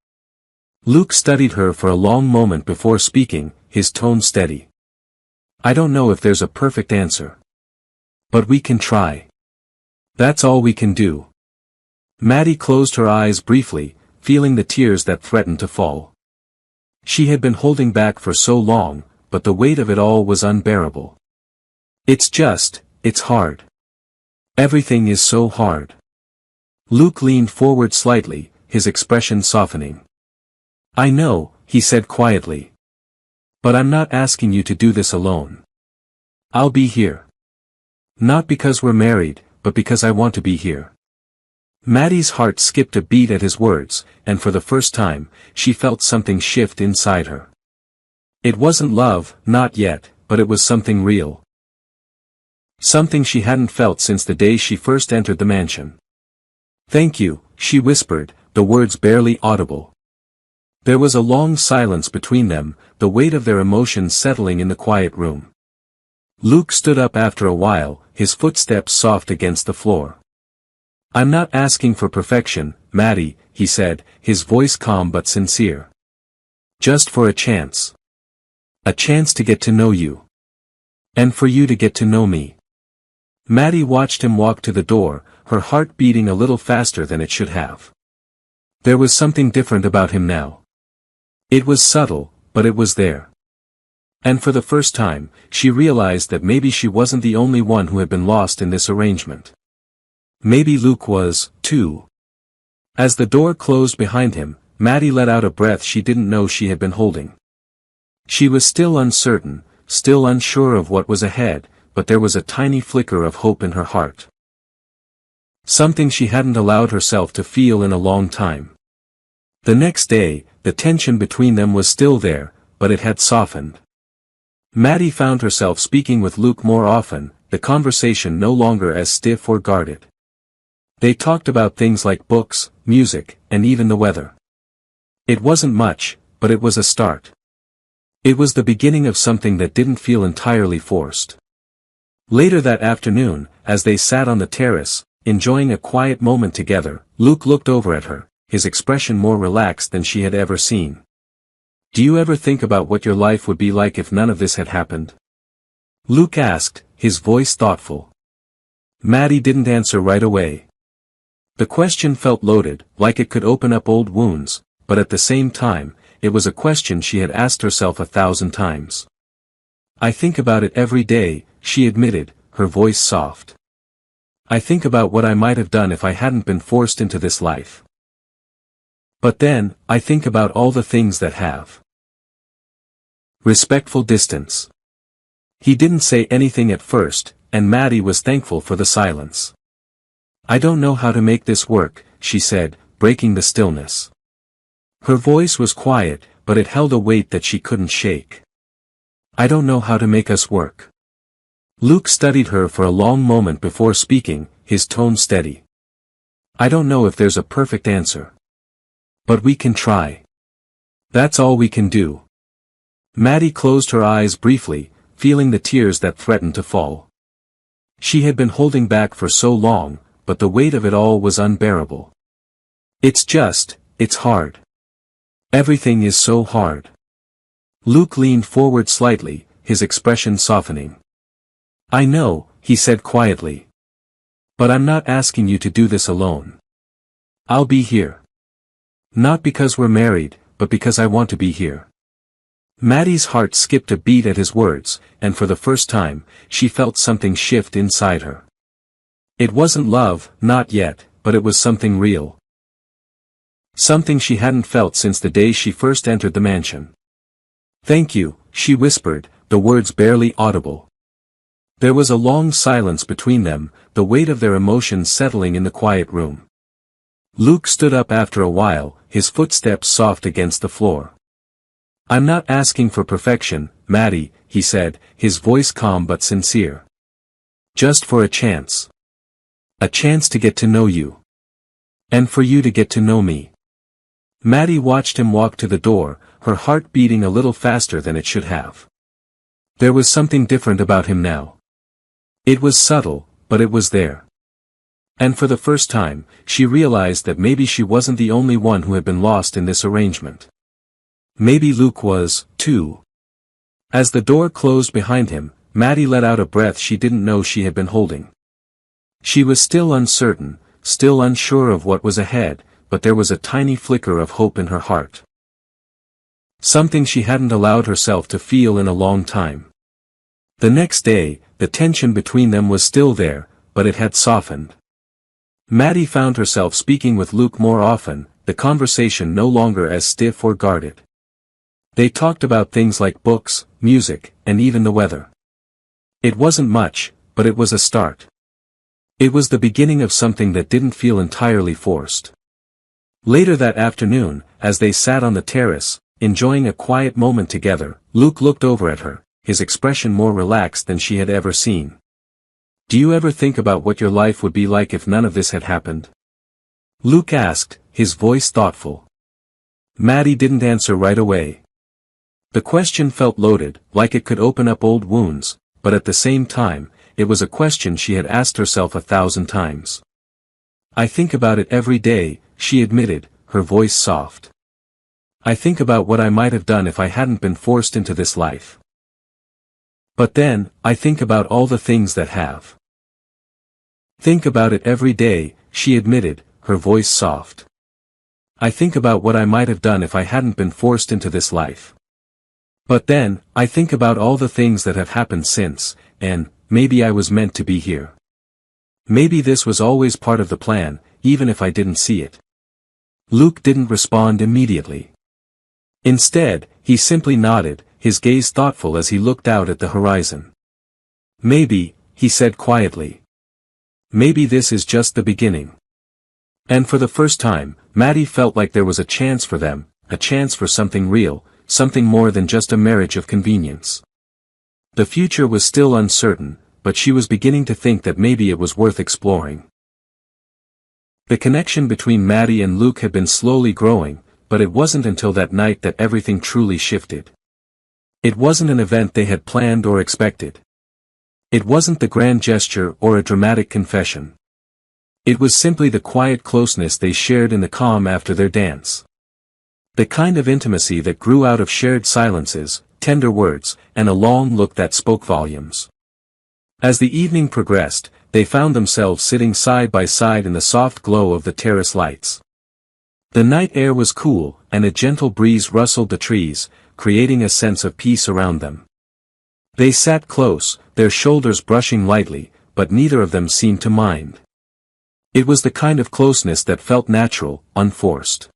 Luke studied her for a long moment before speaking, his tone steady. "I don't know if there's a perfect answer. But we can try. That's all we can do." Maddie closed her eyes briefly, feeling the tears that threatened to fall. She had been holding back for so long, but the weight of it all was unbearable. It's hard. Everything is so hard." Luke leaned forward slightly, his expression softening. "I know," he said quietly. "But I'm not asking you to do this alone. I'll be here. Not because we're married, but because I want to be here." Maddie's heart skipped a beat at his words, and for the first time, she felt something shift inside her. It wasn't love, not yet, but it was something real. Something she hadn't felt since the day she first entered the mansion. "Thank you," she whispered, the words barely audible. There was a long silence between them, the weight of their emotions settling in the quiet room. Luke stood up after a while, his footsteps soft against the floor. "I'm not asking for perfection, Maddie," he said, his voice calm but sincere. "Just for a chance. A chance to get to know you. And for you to get to know me." Maddie watched him walk to the door, her heart beating a little faster than it should have. There was something different about him now. It was subtle, but it was there. And for the first time, she realized that maybe she wasn't the only one who had been lost in this arrangement. Maybe Luke was, too. As the door closed behind him, Maddie let out a breath she didn't know she had been holding. She was still uncertain, still unsure of what was ahead, but there was a tiny flicker of hope in her heart. Something she hadn't allowed herself to feel in a long time. The next day, the tension between them was still there, but it had softened. Maddie found herself speaking with Luke more often, the conversation no longer as stiff or guarded. They talked about things like books, music, and even the weather. It wasn't much, but it was a start. It was the beginning of something that didn't feel entirely forced. Later that afternoon, as they sat on the terrace, enjoying a quiet moment together, Luke looked over at her, his expression more relaxed than she had ever seen. "Do you ever think about what your life would be like if none of this had happened?" Luke asked, his voice thoughtful. Maddie didn't answer right away. The question felt loaded, like it could open up old wounds, but at the same time, it was a question she had asked herself 1,000 times. "I think about it every day," she admitted, her voice soft. "I think about what I might have done if I hadn't been forced into this life. But then, I think about all the things that have." Respectful distance. He didn't say anything at first, and Maddie was thankful for the silence. "I don't know how to make this work," she said, breaking the stillness. Her voice was quiet, but it held a weight that she couldn't shake. "I don't know how to make us work." Luke studied her for a long moment before speaking, his tone steady. "I don't know if there's a perfect answer. But we can try. That's all we can do." Maddie closed her eyes briefly, feeling the tears that threatened to fall. She had been holding back for so long, but the weight of it all was unbearable. It's hard. Everything is so hard." Luke leaned forward slightly, his expression softening. "I know," he said quietly. "But I'm not asking you to do this alone. I'll be here. Not because we're married, but because I want to be here." Maddie's heart skipped a beat at his words, and for the first time, she felt something shift inside her. It wasn't love, not yet, but it was something real. Something she hadn't felt since the day she first entered the mansion. "Thank you," she whispered, the words barely audible. There was a long silence between them, the weight of their emotions settling in the quiet room. Luke stood up after a while, his footsteps soft against the floor. "I'm not asking for perfection, Maddie," he said, his voice calm but sincere. "Just for a chance. A chance to get to know you. And for you to get to know me." Maddie watched him walk to the door, her heart beating a little faster than it should have. There was something different about him now. It was subtle, but it was there. And for the first time, she realized that maybe she wasn't the only one who had been lost in this arrangement. Maybe Luke was, too. As the door closed behind him, Maddie let out a breath she didn't know she had been holding. She was still uncertain, still unsure of what was ahead, but there was a tiny flicker of hope in her heart. Something she hadn't allowed herself to feel in a long time. The next day, the tension between them was still there, but it had softened. Maddie found herself speaking with Luke more often, the conversation no longer as stiff or guarded. They talked about things like books, music, and even the weather. It wasn't much, but it was a start. It was the beginning of something that didn't feel entirely forced. Later that afternoon, as they sat on the terrace, enjoying a quiet moment together, Luke looked over at her, his expression more relaxed than she had ever seen. "Do you ever think about what your life would be like if none of this had happened?" Luke asked, his voice thoughtful. Maddie didn't answer right away. The question felt loaded, like it could open up old wounds, but at the same time, it was a question she had asked herself 1,000 times. "I think about it every day," she admitted, her voice soft. "I think about what I might have done if I hadn't been forced into this life. But then, I think about all the things that have." "Think about it every day," she admitted, her voice soft. "I think about what I might have done if I hadn't been forced into this life. But then, I think about all the things that have happened since, and, maybe I was meant to be here. Maybe this was always part of the plan, even if I didn't see it." Luke didn't respond immediately. Instead, he simply nodded, his gaze thoughtful as he looked out at the horizon. "Maybe," he said quietly. "Maybe this is just the beginning." And for the first time, Maddie felt like there was a chance for them, a chance for something real, something more than just a marriage of convenience. The future was still uncertain, but she was beginning to think that maybe it was worth exploring. The connection between Maddie and Luke had been slowly growing, but it wasn't until that night that everything truly shifted. It wasn't an event they had planned or expected. It wasn't the grand gesture or a dramatic confession. It was simply the quiet closeness they shared in the calm after their dance. The kind of intimacy that grew out of shared silences, tender words, and a long look that spoke volumes. As the evening progressed, they found themselves sitting side by side in the soft glow of the terrace lights. The night air was cool, and a gentle breeze rustled the trees, creating a sense of peace around them. They sat close, their shoulders brushing lightly, but neither of them seemed to mind. It was the kind of closeness that felt natural, unforced.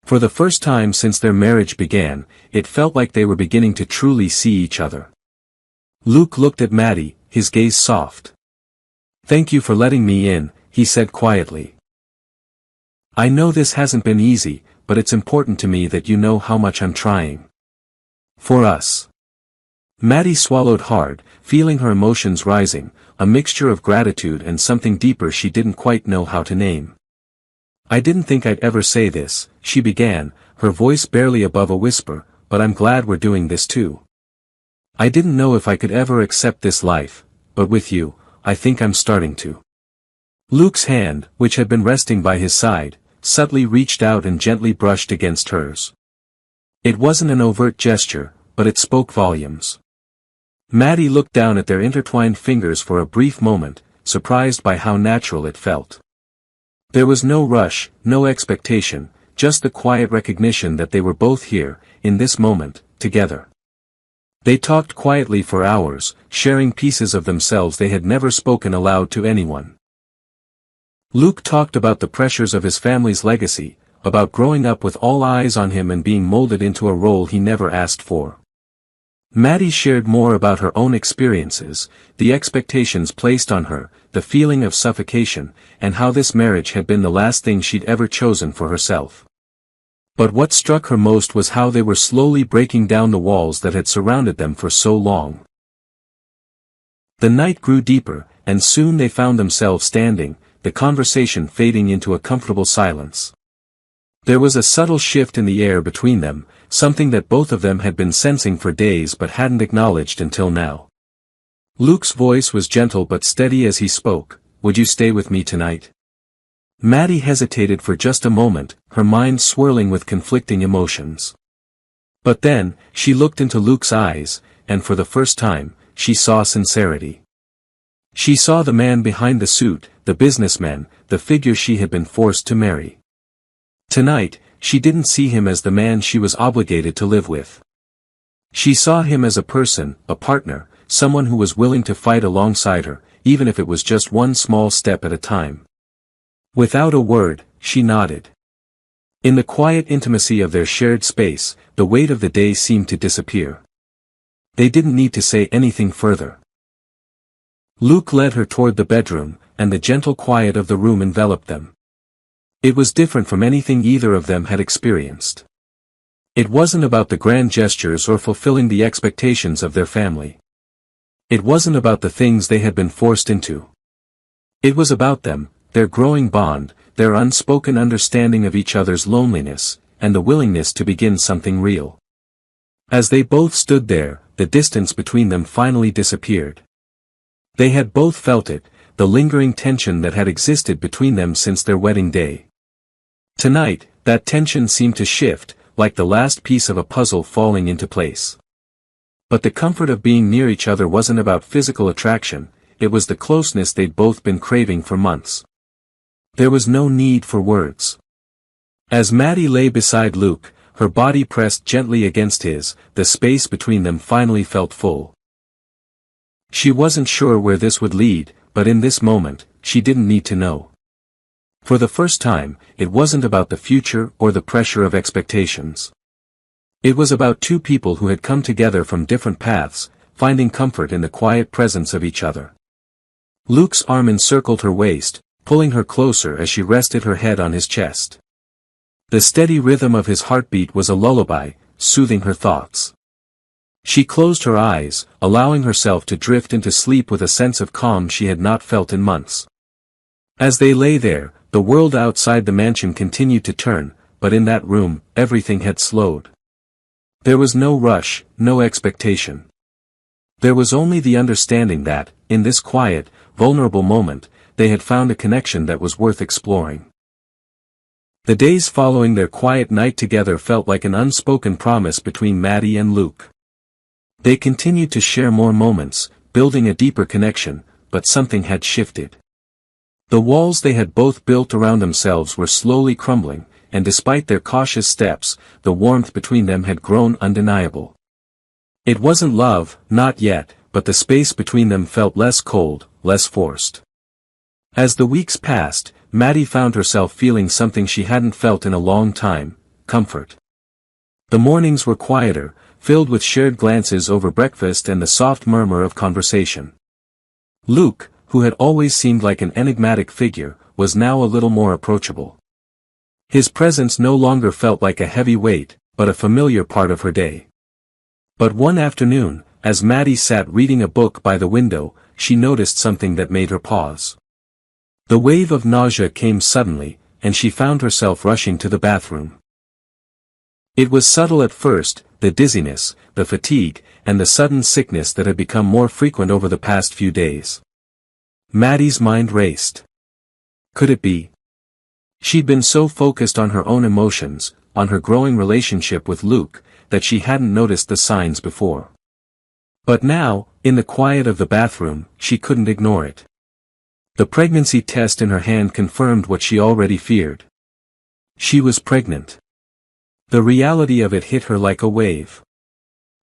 For the first time since their marriage began, it felt like they were beginning to truly see each other. Luke looked at Maddie, his gaze soft. "Thank you for letting me in," he said quietly. "I know this hasn't been easy, but it's important to me that you know how much I'm trying. For us." Maddie swallowed hard, feeling her emotions rising, a mixture of gratitude and something deeper she didn't quite know how to name. "I didn't think I'd ever say this," she began, her voice barely above a whisper, "but I'm glad we're doing this too. I didn't know if I could ever accept this life, but with you, I think I'm starting to." Luke's hand, which had been resting by his side, subtly reached out and gently brushed against hers. It wasn't an overt gesture, but it spoke volumes. Maddie looked down at their intertwined fingers for a brief moment, surprised by how natural it felt. There was no rush, no expectation, just the quiet recognition that they were both here, in this moment, together. They talked quietly for hours, sharing pieces of themselves they had never spoken aloud to anyone. Luke talked about the pressures of his family's legacy, about growing up with all eyes on him and being molded into a role he never asked for. Maddie shared more about her own experiences, the expectations placed on her, the feeling of suffocation, and how this marriage had been the last thing she'd ever chosen for herself. But what struck her most was how they were slowly breaking down the walls that had surrounded them for so long. The night grew deeper, and soon they found themselves standing, the conversation fading into a comfortable silence. There was a subtle shift in the air between them, something that both of them had been sensing for days but hadn't acknowledged until now. Luke's voice was gentle but steady as he spoke, "Would you stay with me tonight?" Maddie hesitated for just a moment, her mind swirling with conflicting emotions. But then, she looked into Luke's eyes, and for the first time, she saw sincerity. She saw the man behind the suit, the businessman, the figure she had been forced to marry. Tonight, she didn't see him as the man she was obligated to live with. She saw him as a person, a partner, someone who was willing to fight alongside her, even if it was just one small step at a time. Without a word, she nodded. In the quiet intimacy of their shared space, the weight of the day seemed to disappear. They didn't need to say anything further. Luke led her toward the bedroom, and the gentle quiet of the room enveloped them. It was different from anything either of them had experienced. It wasn't about the grand gestures or fulfilling the expectations of their family. It wasn't about the things they had been forced into. It was about them, their growing bond, their unspoken understanding of each other's loneliness, and the willingness to begin something real. As they both stood there, the distance between them finally disappeared. They had both felt it, the lingering tension that had existed between them since their wedding day. Tonight, that tension seemed to shift, like the last piece of a puzzle falling into place. But the comfort of being near each other wasn't about physical attraction, it was the closeness they'd both been craving for months. There was no need for words. As Maddie lay beside Luke, her body pressed gently against his, the space between them finally felt full. She wasn't sure where this would lead, but in this moment, she didn't need to know. For the first time, it wasn't about the future or the pressure of expectations. It was about two people who had come together from different paths, finding comfort in the quiet presence of each other. Luke's arm encircled her waist, pulling her closer as she rested her head on his chest. The steady rhythm of his heartbeat was a lullaby, soothing her thoughts. She closed her eyes, allowing herself to drift into sleep with a sense of calm she had not felt in months. As they lay there, the world outside the mansion continued to turn, but in that room, everything had slowed. There was no rush, no expectation. There was only the understanding that, in this quiet, vulnerable moment, they had found a connection that was worth exploring. The days following their quiet night together felt like an unspoken promise between Maddie and Luke. They continued to share more moments, building a deeper connection, but something had shifted. The walls they had both built around themselves were slowly crumbling, and despite their cautious steps, the warmth between them had grown undeniable. It wasn't love, not yet, but the space between them felt less cold, less forced. As the weeks passed, Maddie found herself feeling something she hadn't felt in a long time, comfort. The mornings were quieter, filled with shared glances over breakfast and the soft murmur of conversation. Luke, who had always seemed like an enigmatic figure, was now a little more approachable. His presence no longer felt like a heavy weight, but a familiar part of her day. But one afternoon, as Maddie sat reading a book by the window, she noticed something that made her pause. The wave of nausea came suddenly, and she found herself rushing to the bathroom. It was subtle at first, the dizziness, the fatigue, and the sudden sickness that had become more frequent over the past few days. Maddie's mind raced. Could it be? She'd been so focused on her own emotions, on her growing relationship with Luke, that she hadn't noticed the signs before. But now, in the quiet of the bathroom, she couldn't ignore it. The pregnancy test in her hand confirmed what she already feared. She was pregnant. The reality of it hit her like a wave.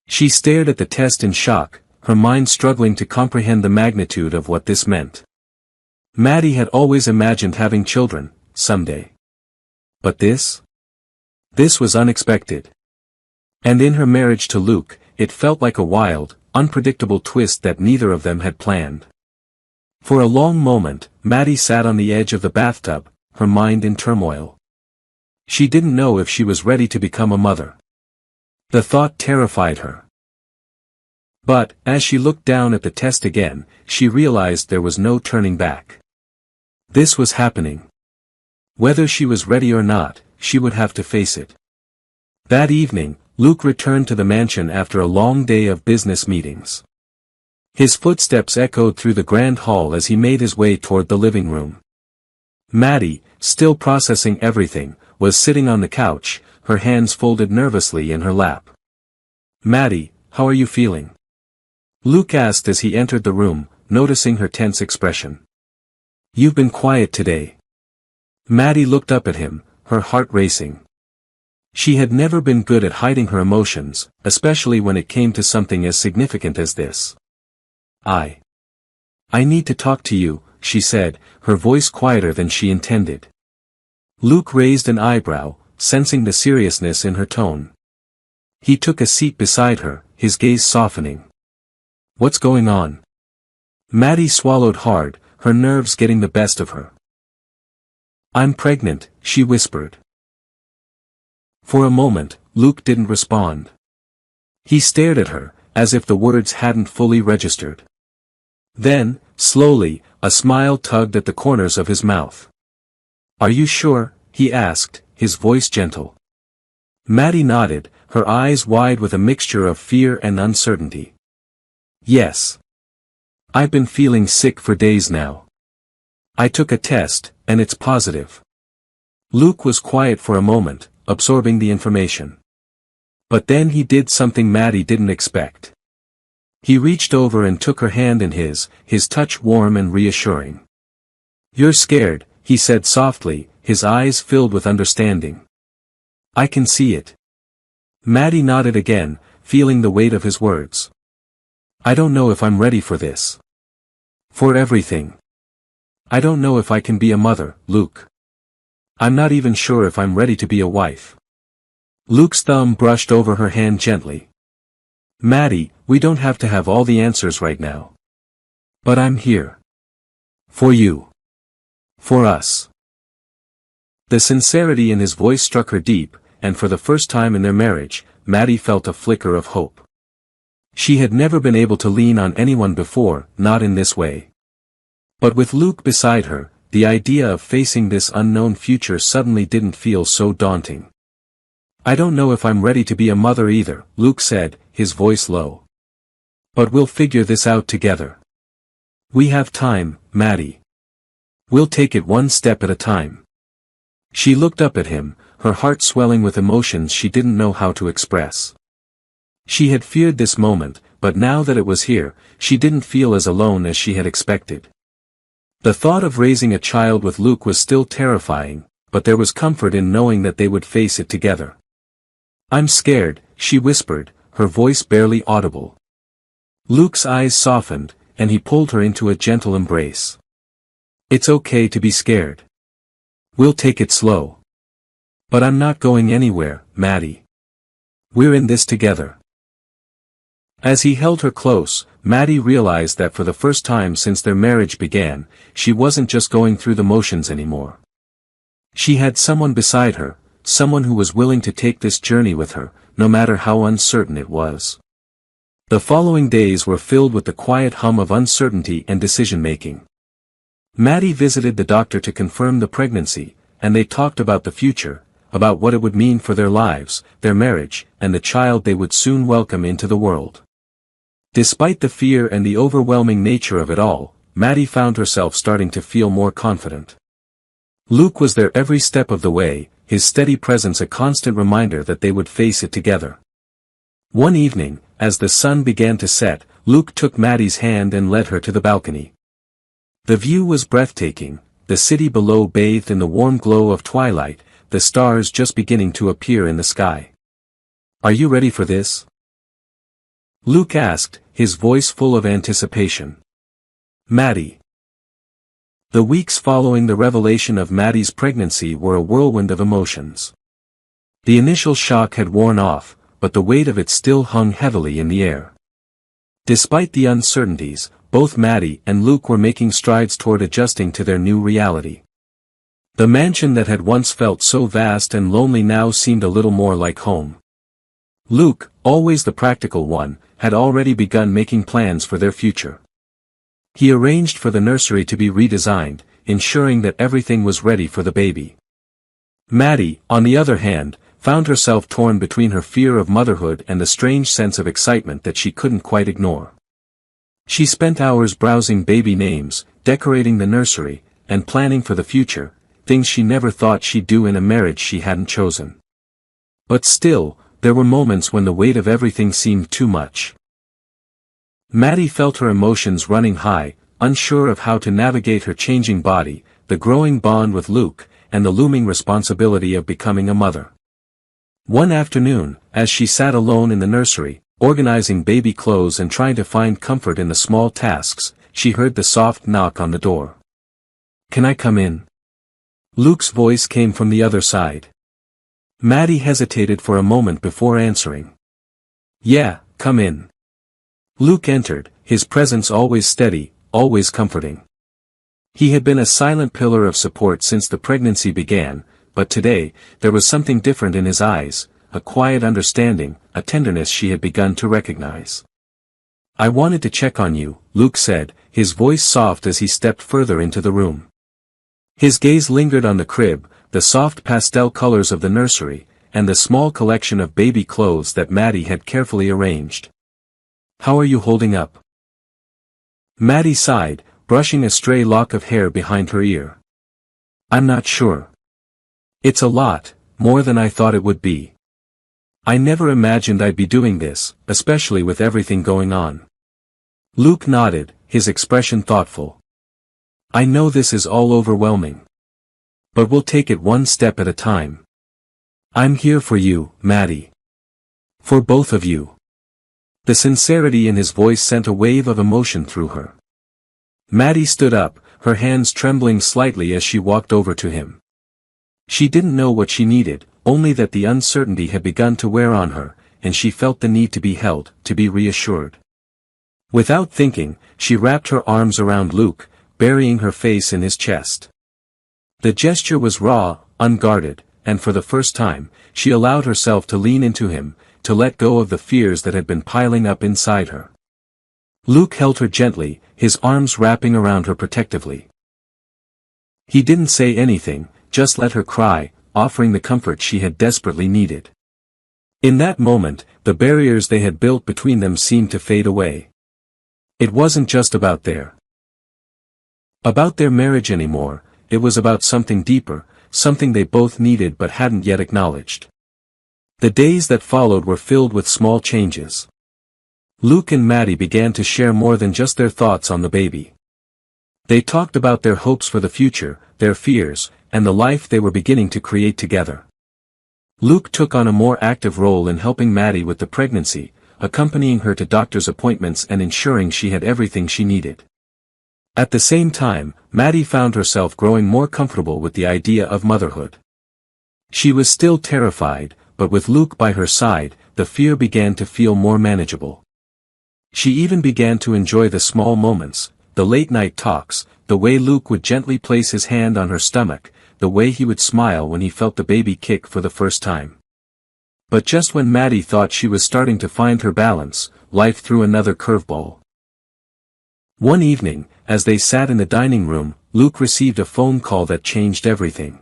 She stared at the test in shock, her mind struggling to comprehend the magnitude of what this meant. Maddie had always imagined having children, someday. But this? This was unexpected. And in her marriage to Luke, it felt like a wild, unpredictable twist that neither of them had planned. For a long moment, Maddie sat on the edge of the bathtub, her mind in turmoil. She didn't know if she was ready to become a mother. The thought terrified her. But, as she looked down at the test again, she realized there was no turning back. This was happening. Whether she was ready or not, she would have to face it. That evening, Luke returned to the mansion after a long day of business meetings. His footsteps echoed through the grand hall as he made his way toward the living room. Maddie, still processing everything, was sitting on the couch, her hands folded nervously in her lap. "Maddie, how are you feeling?" Luke asked as he entered the room, noticing her tense expression. "You've been quiet today." Maddie looked up at him, her heart racing. She had never been good at hiding her emotions, especially when it came to something as significant as this. I need to talk to you," she said, her voice quieter than she intended. Luke raised an eyebrow, sensing the seriousness in her tone. He took a seat beside her, his gaze softening. "What's going on?" Maddie swallowed hard, her nerves getting the best of her. "I'm pregnant," she whispered. For a moment, Luke didn't respond. He stared at her, as if the words hadn't fully registered. Then, slowly, a smile tugged at the corners of his mouth. "Are you sure?" he asked, his voice gentle. Maddie nodded, her eyes wide with a mixture of fear and uncertainty. "Yes. I've been feeling sick for days now. I took a test, and it's positive." Luke was quiet for a moment, absorbing the information. But then he did something Maddie didn't expect. He reached over and took her hand in his touch warm and reassuring. "You're scared," he said softly, his eyes filled with understanding. "I can see it." Maddie nodded again, feeling the weight of his words. "I don't know if I'm ready for this. For everything. I don't know if I can be a mother, Luke. I'm not even sure if I'm ready to be a wife." Luke's thumb brushed over her hand gently. "Maddie, we don't have to have all the answers right now. But I'm here. For you. For us." The sincerity in his voice struck her deep, and for the first time in their marriage, Maddie felt a flicker of hope. She had never been able to lean on anyone before, not in this way. But with Luke beside her, the idea of facing this unknown future suddenly didn't feel so daunting. "I don't know if I'm ready to be a mother either," Luke said, his voice low. "But we'll figure this out together. We have time, Maddie. We'll take it one step at a time." She looked up at him, her heart swelling with emotions she didn't know how to express. She had feared this moment, but now that it was here, she didn't feel as alone as she had expected. The thought of raising a child with Luke was still terrifying, but there was comfort in knowing that they would face it together. "I'm scared," she whispered, her voice barely audible. Luke's eyes softened, and he pulled her into a gentle embrace. "It's okay to be scared. We'll take it slow. But I'm not going anywhere, Maddie. We're in this together." As he held her close, Maddie realized that for the first time since their marriage began, she wasn't just going through the motions anymore. She had someone beside her, someone who was willing to take this journey with her, no matter how uncertain it was. The following days were filled with the quiet hum of uncertainty and decision-making. Maddie visited the doctor to confirm the pregnancy, and they talked about the future, about what it would mean for their lives, their marriage, and the child they would soon welcome into the world. Despite the fear and the overwhelming nature of it all, Maddie found herself starting to feel more confident. Luke was there every step of the way, his steady presence a constant reminder that they would face it together. One evening, as the sun began to set, Luke took Maddie's hand and led her to the balcony. The view was breathtaking, the city below bathed in the warm glow of twilight, the stars just beginning to appear in the sky. "Are you ready for this?" Luke asked, his voice full of anticipation. "Maddie." The weeks following the revelation of Maddie's pregnancy were a whirlwind of emotions. The initial shock had worn off, but the weight of it still hung heavily in the air. Despite the uncertainties, both Maddie and Luke were making strides toward adjusting to their new reality. The mansion that had once felt so vast and lonely now seemed a little more like home. Luke, always the practical one, had already begun making plans for their future. He arranged for the nursery to be redesigned, ensuring that everything was ready for the baby. Maddie, on the other hand, found herself torn between her fear of motherhood and the strange sense of excitement that she couldn't quite ignore. She spent hours browsing baby names, decorating the nursery, and planning for the future, things she never thought she'd do in a marriage she hadn't chosen. But still, there were moments when the weight of everything seemed too much. Maddie felt her emotions running high, unsure of how to navigate her changing body, the growing bond with Luke, and the looming responsibility of becoming a mother. One afternoon, as she sat alone in the nursery, organizing baby clothes and trying to find comfort in the small tasks, she heard the soft knock on the door. "Can I come in?" Luke's voice came from the other side. Maddie hesitated for a moment before answering. Yeah, come in. Luke entered, his presence always steady, always comforting. He had been a silent pillar of support since the pregnancy began, but today, there was something different in his eyes, a quiet understanding, a tenderness she had begun to recognize. I wanted to check on you, Luke said, his voice soft as he stepped further into the room. His gaze lingered on the crib, the soft pastel colors of the nursery, and the small collection of baby clothes that Maddie had carefully arranged. How are you holding up? Maddie sighed, brushing a stray lock of hair behind her ear. I'm not sure. It's a lot, more than I thought it would be. I never imagined I'd be doing this, especially with everything going on. Luke nodded, his expression thoughtful. I know this is all overwhelming. But we'll take it one step at a time. I'm here for you, Maddie. For both of you. The sincerity in his voice sent a wave of emotion through her. Maddie stood up, her hands trembling slightly as she walked over to him. She didn't know what she needed, only that the uncertainty had begun to wear on her, and she felt the need to be held, to be reassured. Without thinking, she wrapped her arms around Luke, burying her face in his chest. The gesture was raw, unguarded, and for the first time, she allowed herself to lean into him, to let go of the fears that had been piling up inside her. Luke held her gently, his arms wrapping around her protectively. He didn't say anything, just let her cry, offering the comfort she had desperately needed. In that moment, the barriers they had built between them seemed to fade away. It wasn't just about their marriage anymore, it was about something deeper, something they both needed but hadn't yet acknowledged. The days that followed were filled with small changes. Luke and Maddie began to share more than just their thoughts on the baby. They talked about their hopes for the future, their fears, and the life they were beginning to create together. Luke took on a more active role in helping Maddie with the pregnancy, accompanying her to doctor's appointments and ensuring she had everything she needed. At the same time, Maddie found herself growing more comfortable with the idea of motherhood. She was still terrified, but with Luke by her side, the fear began to feel more manageable. She even began to enjoy the small moments, the late-night talks, the way Luke would gently place his hand on her stomach, the way he would smile when he felt the baby kick for the first time. But just when Maddie thought she was starting to find her balance, life threw another curveball. One evening, as they sat in the dining room, Luke received a phone call that changed everything.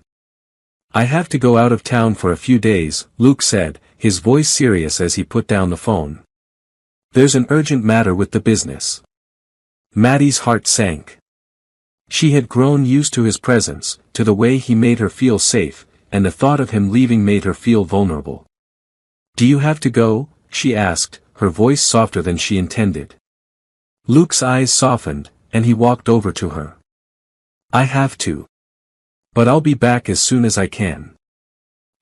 I have to go out of town for a few days, Luke said, his voice serious as he put down the phone. There's an urgent matter with the business. Maddie's heart sank. She had grown used to his presence, to the way he made her feel safe, and the thought of him leaving made her feel vulnerable. Do you have to go? She asked, her voice softer than she intended. Luke's eyes softened, and he walked over to her. I have to. But I'll be back as soon as I can.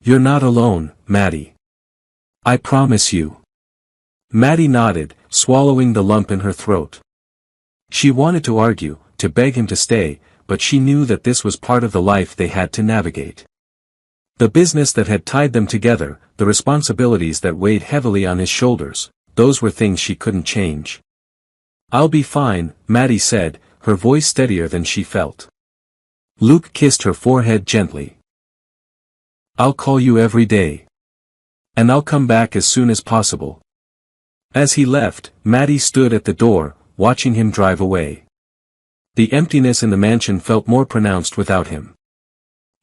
You're not alone, Maddie. I promise you. Maddie nodded, swallowing the lump in her throat. She wanted to argue, to beg him to stay, but she knew that this was part of the life they had to navigate. The business that had tied them together, the responsibilities that weighed heavily on his shoulders, those were things she couldn't change. I'll be fine, Maddie said, her voice steadier than she felt. Luke kissed her forehead gently. I'll call you every day. And I'll come back as soon as possible. As he left, Maddie stood at the door, watching him drive away. The emptiness in the mansion felt more pronounced without him.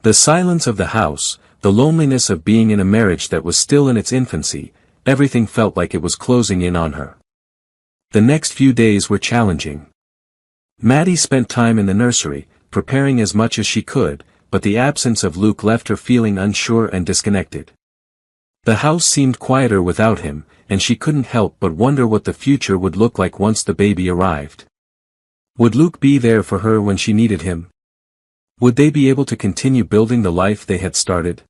The silence of the house, the loneliness of being in a marriage that was still in its infancy, everything felt like it was closing in on her. The next few days were challenging. Maddie spent time in the nursery, preparing as much as she could, but the absence of Luke left her feeling unsure and disconnected. The house seemed quieter without him, and she couldn't help but wonder what the future would look like once the baby arrived. Would Luke be there for her when she needed him? Would they be able to continue building the life they had started?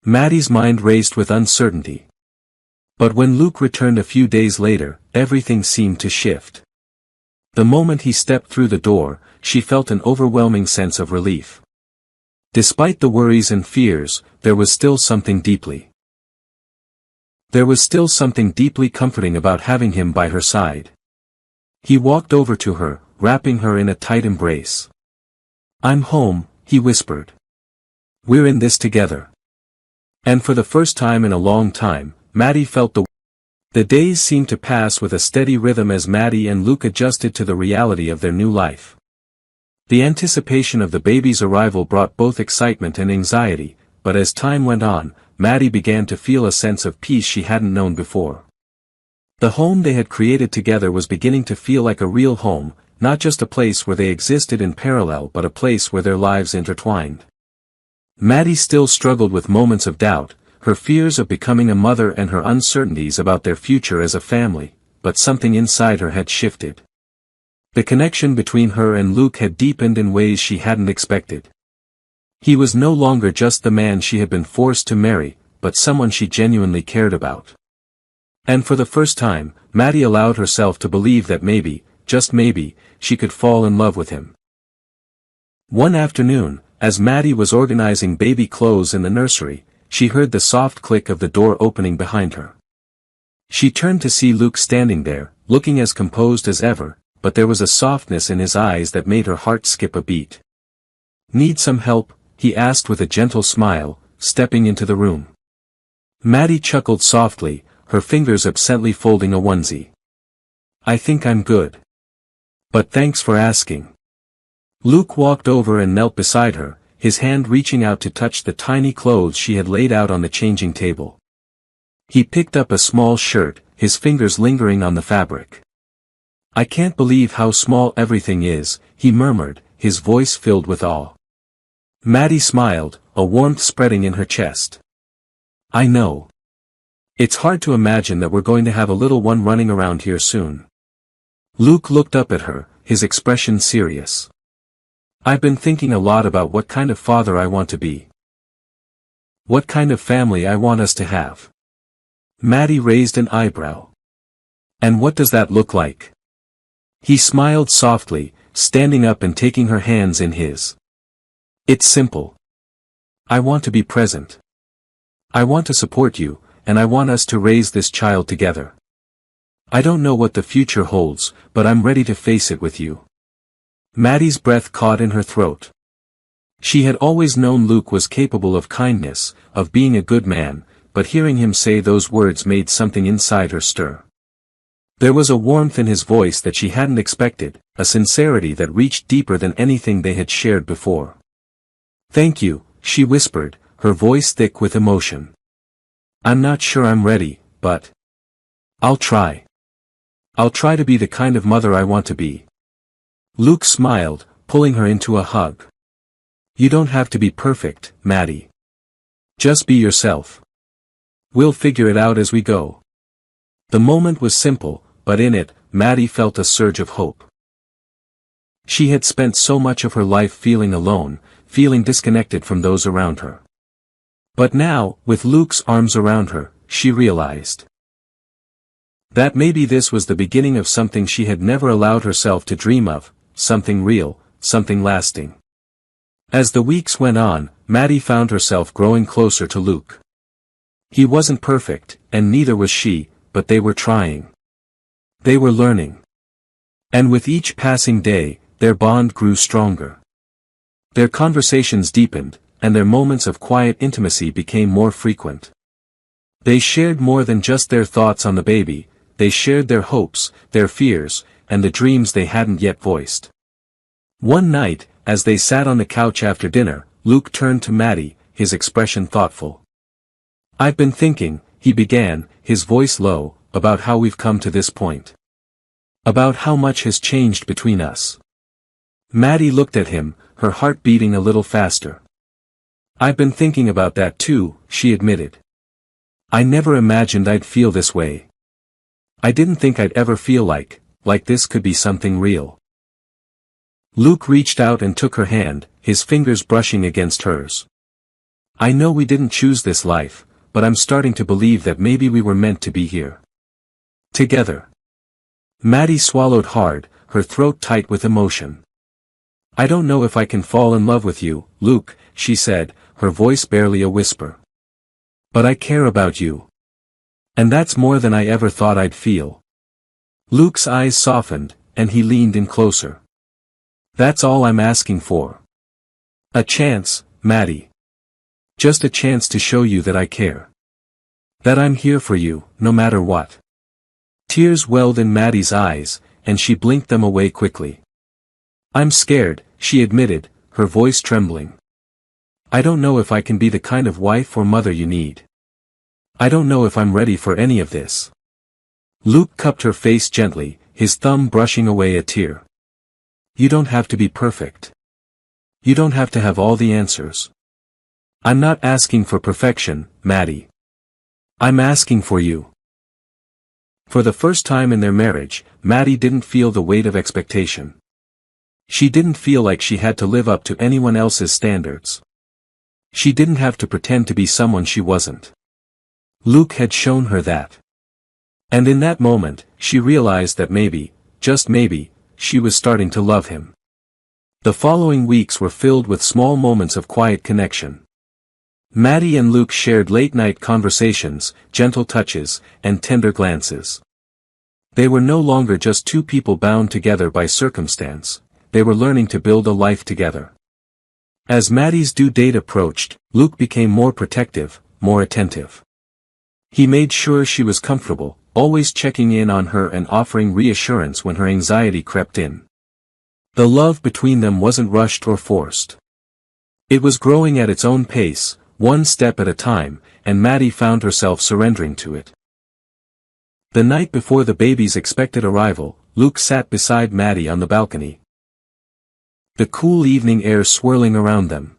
Maddie's mind raced with uncertainty. But when Luke returned a few days later, everything seemed to shift. The moment he stepped through the door, she felt an overwhelming sense of relief. Despite the worries and fears, there was still something deeply comforting about having him by her side. He walked over to her, wrapping her in a tight embrace. "I'm home," he whispered. "We're in this together." And for the first time in a long time, Maddie felt the days seemed to pass with a steady rhythm as Maddie and Luke adjusted to the reality of their new life. The anticipation of the baby's arrival brought both excitement and anxiety, but as time went on, Maddie began to feel a sense of peace she hadn't known before. The home they had created together was beginning to feel like a real home, not just a place where they existed in parallel but a place where their lives intertwined. Maddie still struggled with moments of doubt, her fears of becoming a mother and her uncertainties about their future as a family, but something inside her had shifted. The connection between her and Luke had deepened in ways she hadn't expected. He was no longer just the man she had been forced to marry, but someone she genuinely cared about. And for the first time, Maddie allowed herself to believe that maybe, just maybe, she could fall in love with him. One afternoon, as Maddie was organizing baby clothes in the nursery, she heard the soft click of the door opening behind her. She turned to see Luke standing there, looking as composed as ever, but there was a softness in his eyes that made her heart skip a beat. "Need some help?" he asked with a gentle smile, stepping into the room. Maddie chuckled softly, her fingers absently folding a onesie. "I think I'm good. But thanks for asking." Luke walked over and knelt beside her, his hand reaching out to touch the tiny clothes she had laid out on the changing table. He picked up a small shirt, his fingers lingering on the fabric. "I can't believe how small everything is," he murmured, his voice filled with awe. Maddie smiled, a warmth spreading in her chest. "I know. It's hard to imagine that we're going to have a little one running around here soon." Luke looked up at her, his expression serious. "I've been thinking a lot about what kind of father I want to be. What kind of family I want us to have." Maddie raised an eyebrow. "And what does that look like?" He smiled softly, standing up and taking her hands in his. "It's simple. I want to be present. I want to support you, and I want us to raise this child together. I don't know what the future holds, but I'm ready to face it with you." Maddie's breath caught in her throat. She had always known Luke was capable of kindness, of being a good man, but hearing him say those words made something inside her stir. There was a warmth in his voice that she hadn't expected, a sincerity that reached deeper than anything they had shared before. "Thank you," she whispered, her voice thick with emotion. "I'm not sure I'm ready, but I'll try. I'll try to be the kind of mother I want to be." Luke smiled, pulling her into a hug. "You don't have to be perfect, Maddie. Just be yourself. We'll figure it out as we go." The moment was simple, but in it, Maddie felt a surge of hope. She had spent so much of her life feeling alone, feeling disconnected from those around her. But now, with Luke's arms around her, she realized that maybe this was the beginning of something she had never allowed herself to dream of, something real, something lasting. As the weeks went on, Maddie found herself growing closer to Luke. He wasn't perfect, and neither was she, but they were trying. They were learning. And with each passing day, their bond grew stronger. Their conversations deepened, and their moments of quiet intimacy became more frequent. They shared more than just their thoughts on the baby, they shared their hopes, their fears, and the dreams they hadn't yet voiced. One night, as they sat on the couch after dinner, Luke turned to Maddie, his expression thoughtful. "I've been thinking," he began, his voice low, "about how we've come to this point. About how much has changed between us." Maddie looked at him, her heart beating a little faster. "I've been thinking about that too," she admitted. "I never imagined I'd feel this way. I didn't think I'd ever feel like this could be something real." Luke reached out and took her hand, his fingers brushing against hers. "I know we didn't choose this life, but I'm starting to believe that maybe we were meant to be here. Together." Maddie swallowed hard, her throat tight with emotion. I don't know if I can fall in love with you, Luke, she said, her voice barely a whisper. But I care about you. And that's more than I ever thought I'd feel. Luke's eyes softened, and he leaned in closer. That's all I'm asking for. A chance, Maddie. Just a chance to show you that I care. That I'm here for you, no matter what. Tears welled in Maddie's eyes, and she blinked them away quickly. I'm scared, she admitted, her voice trembling. I don't know if I can be the kind of wife or mother you need. I don't know if I'm ready for any of this. Luke cupped her face gently, his thumb brushing away a tear. You don't have to be perfect. You don't have to have all the answers. I'm not asking for perfection, Maddie. I'm asking for you. For the first time in their marriage, Maddie didn't feel the weight of expectation. She didn't feel like she had to live up to anyone else's standards. She didn't have to pretend to be someone she wasn't. Luke had shown her that. And in that moment, she realized that maybe, just maybe, she was starting to love him. The following weeks were filled with small moments of quiet connection. Maddie and Luke shared late-night conversations, gentle touches, and tender glances. They were no longer just two people bound together by circumstance, they were learning to build a life together. As Maddie's due date approached, Luke became more protective, more attentive. He made sure she was comfortable, always checking in on her and offering reassurance when her anxiety crept in. The love between them wasn't rushed or forced. It was growing at its own pace, one step at a time, and Maddie found herself surrendering to it. The night before the baby's expected arrival, Luke sat beside Maddie on the balcony. The cool evening air swirling around them.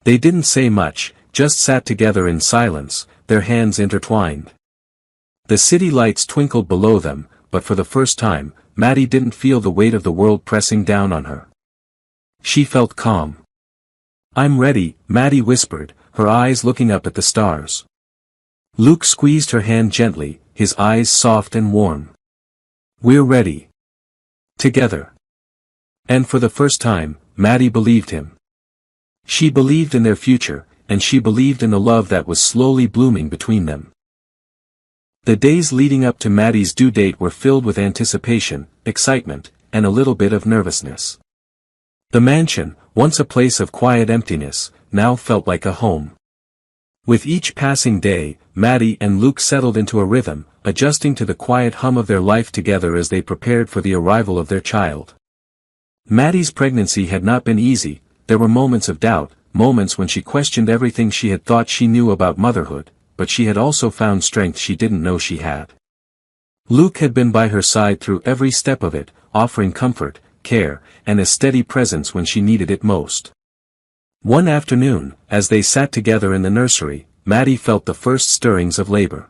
They didn't say much, just sat together in silence, their hands intertwined. The city lights twinkled below them, but for the first time, Maddie didn't feel the weight of the world pressing down on her. She felt calm. I'm ready, Maddie whispered, her eyes looking up at the stars. Luke squeezed her hand gently, his eyes soft and warm. We're ready. Together. And for the first time, Maddie believed him. She believed in their future, and she believed in the love that was slowly blooming between them. The days leading up to Maddie's due date were filled with anticipation, excitement, and a little bit of nervousness. The mansion, once a place of quiet emptiness, now felt like a home. With each passing day, Maddie and Luke settled into a rhythm, adjusting to the quiet hum of their life together as they prepared for the arrival of their child. Maddie's pregnancy had not been easy, there were moments of doubt, moments when she questioned everything she had thought she knew about motherhood, but she had also found strength she didn't know she had. Luke had been by her side through every step of it, offering comfort, care, and a steady presence when she needed it most. One afternoon, as they sat together in the nursery, Maddie felt the first stirrings of labor.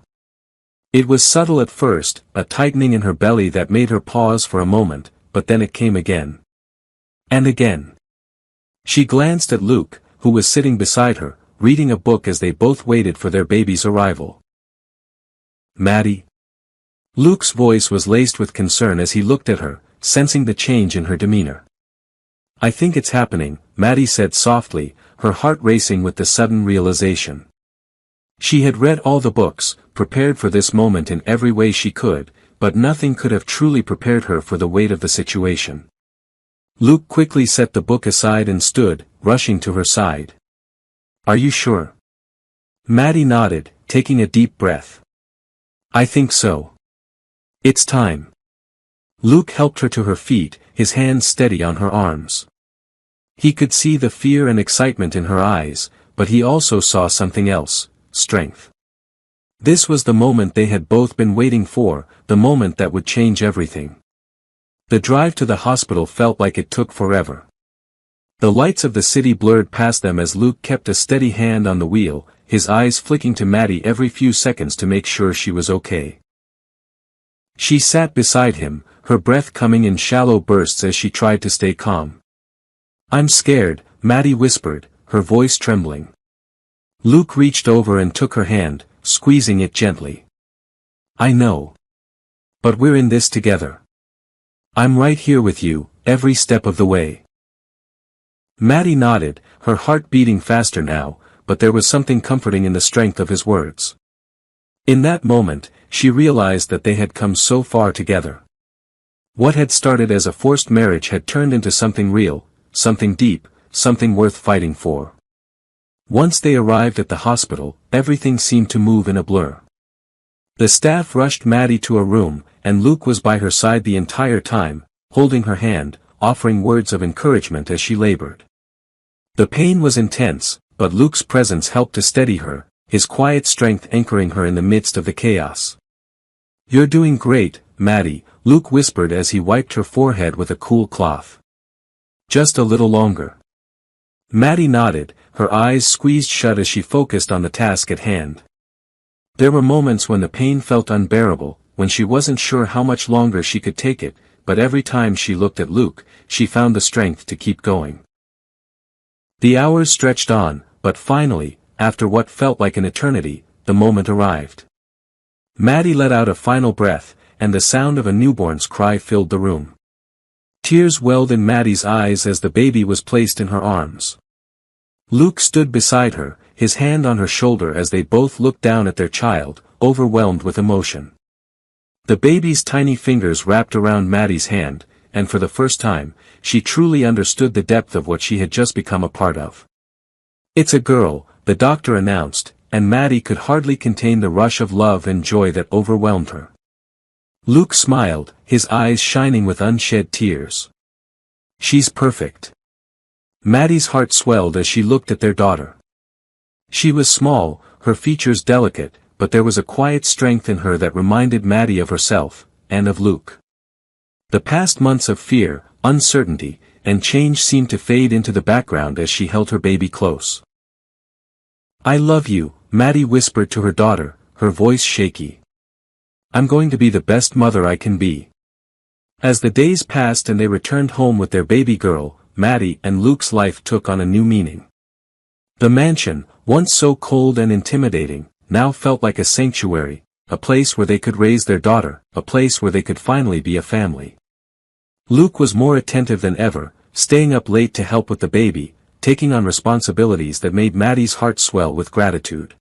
It was subtle at first, a tightening in her belly that made her pause for a moment, but then it came again. And again. She glanced at Luke, who was sitting beside her, reading a book as they both waited for their baby's arrival. Maddie? Luke's voice was laced with concern as he looked at her, sensing the change in her demeanor. I think it's happening, Maddie said softly, her heart racing with the sudden realization. She had read all the books, prepared for this moment in every way she could, but nothing could have truly prepared her for the weight of the situation. Luke quickly set the book aside and stood, rushing to her side. Are you sure? Maddie nodded, taking a deep breath. I think so. It's time. Luke helped her to her feet, his hands steady on her arms. He could see the fear and excitement in her eyes, but he also saw something else, strength. This was the moment they had both been waiting for, the moment that would change everything. The drive to the hospital felt like it took forever. The lights of the city blurred past them as Luke kept a steady hand on the wheel, his eyes flicking to Maddie every few seconds to make sure she was okay. She sat beside him, her breath coming in shallow bursts as she tried to stay calm. I'm scared, Maddie whispered, her voice trembling. Luke reached over and took her hand, squeezing it gently. I know. But we're in this together. I'm right here with you, every step of the way. Maddie nodded, her heart beating faster now, but there was something comforting in the strength of his words. In that moment, she realized that they had come so far together. What had started as a forced marriage had turned into something real, something deep, something worth fighting for. Once they arrived at the hospital, everything seemed to move in a blur. The staff rushed Maddie to a room, and Luke was by her side the entire time, holding her hand, offering words of encouragement as she labored. The pain was intense, but Luke's presence helped to steady her, his quiet strength anchoring her in the midst of the chaos. "You're doing great, Maddie," Luke whispered as he wiped her forehead with a cool cloth. "Just a little longer." Maddie nodded, her eyes squeezed shut as she focused on the task at hand. There were moments when the pain felt unbearable, when she wasn't sure how much longer she could take it, but every time she looked at Luke, she found the strength to keep going. The hours stretched on, but finally, after what felt like an eternity, the moment arrived. Maddie let out a final breath, and the sound of a newborn's cry filled the room. Tears welled in Maddie's eyes as the baby was placed in her arms. Luke stood beside her, his hand on her shoulder as they both looked down at their child, overwhelmed with emotion. The baby's tiny fingers wrapped around Maddie's hand, and for the first time, she truly understood the depth of what she had just become a part of. "It's a girl," the doctor announced, and Maddie could hardly contain the rush of love and joy that overwhelmed her. Luke smiled, his eyes shining with unshed tears. "She's perfect." Maddie's heart swelled as she looked at their daughter. She was small, her features delicate, but there was a quiet strength in her that reminded Maddie of herself, and of Luke. The past months of fear, uncertainty, and change seemed to fade into the background as she held her baby close. "I love you," Maddie whispered to her daughter, her voice shaky. "I'm going to be the best mother I can be." As the days passed and they returned home with their baby girl, Maddie and Luke's life took on a new meaning. The mansion, once so cold and intimidating, now felt like a sanctuary, a place where they could raise their daughter, a place where they could finally be a family. Luke was more attentive than ever, staying up late to help with the baby, taking on responsibilities that made Maddie's heart swell with gratitude.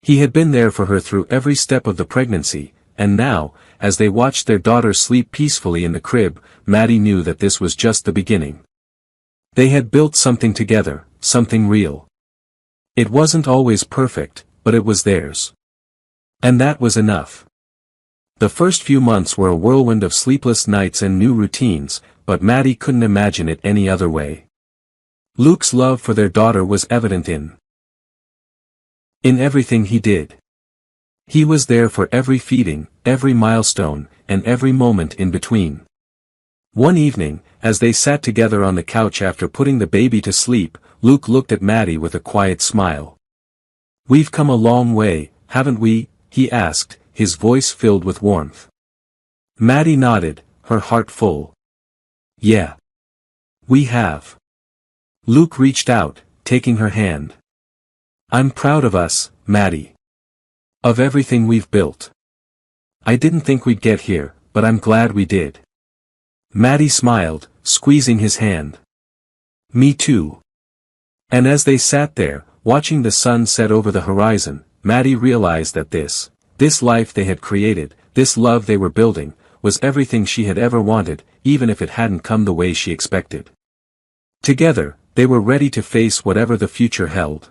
He had been there for her through every step of the pregnancy, and now, as they watched their daughter sleep peacefully in the crib, Maddie knew that this was just the beginning. They had built something together, something real. It wasn't always perfect, but it was theirs. And that was enough. The first few months were a whirlwind of sleepless nights and new routines, but Maddie couldn't imagine it any other way. Luke's love for their daughter was evident in everything he did. He was there for every feeding, every milestone, and every moment in between. One evening, as they sat together on the couch after putting the baby to sleep, Luke looked at Maddie with a quiet smile. "We've come a long way, haven't we?" he asked, his voice filled with warmth. Maddie nodded, her heart full. "Yeah. We have." Luke reached out, taking her hand. "I'm proud of us, Maddie. Of everything we've built. I didn't think we'd get here, but I'm glad we did." Maddie smiled, squeezing his hand. "Me too." And as they sat there, watching the sun set over the horizon, Maddie realized that this life they had created, this love they were building, was everything she had ever wanted, even if it hadn't come the way she expected. Together, they were ready to face whatever the future held.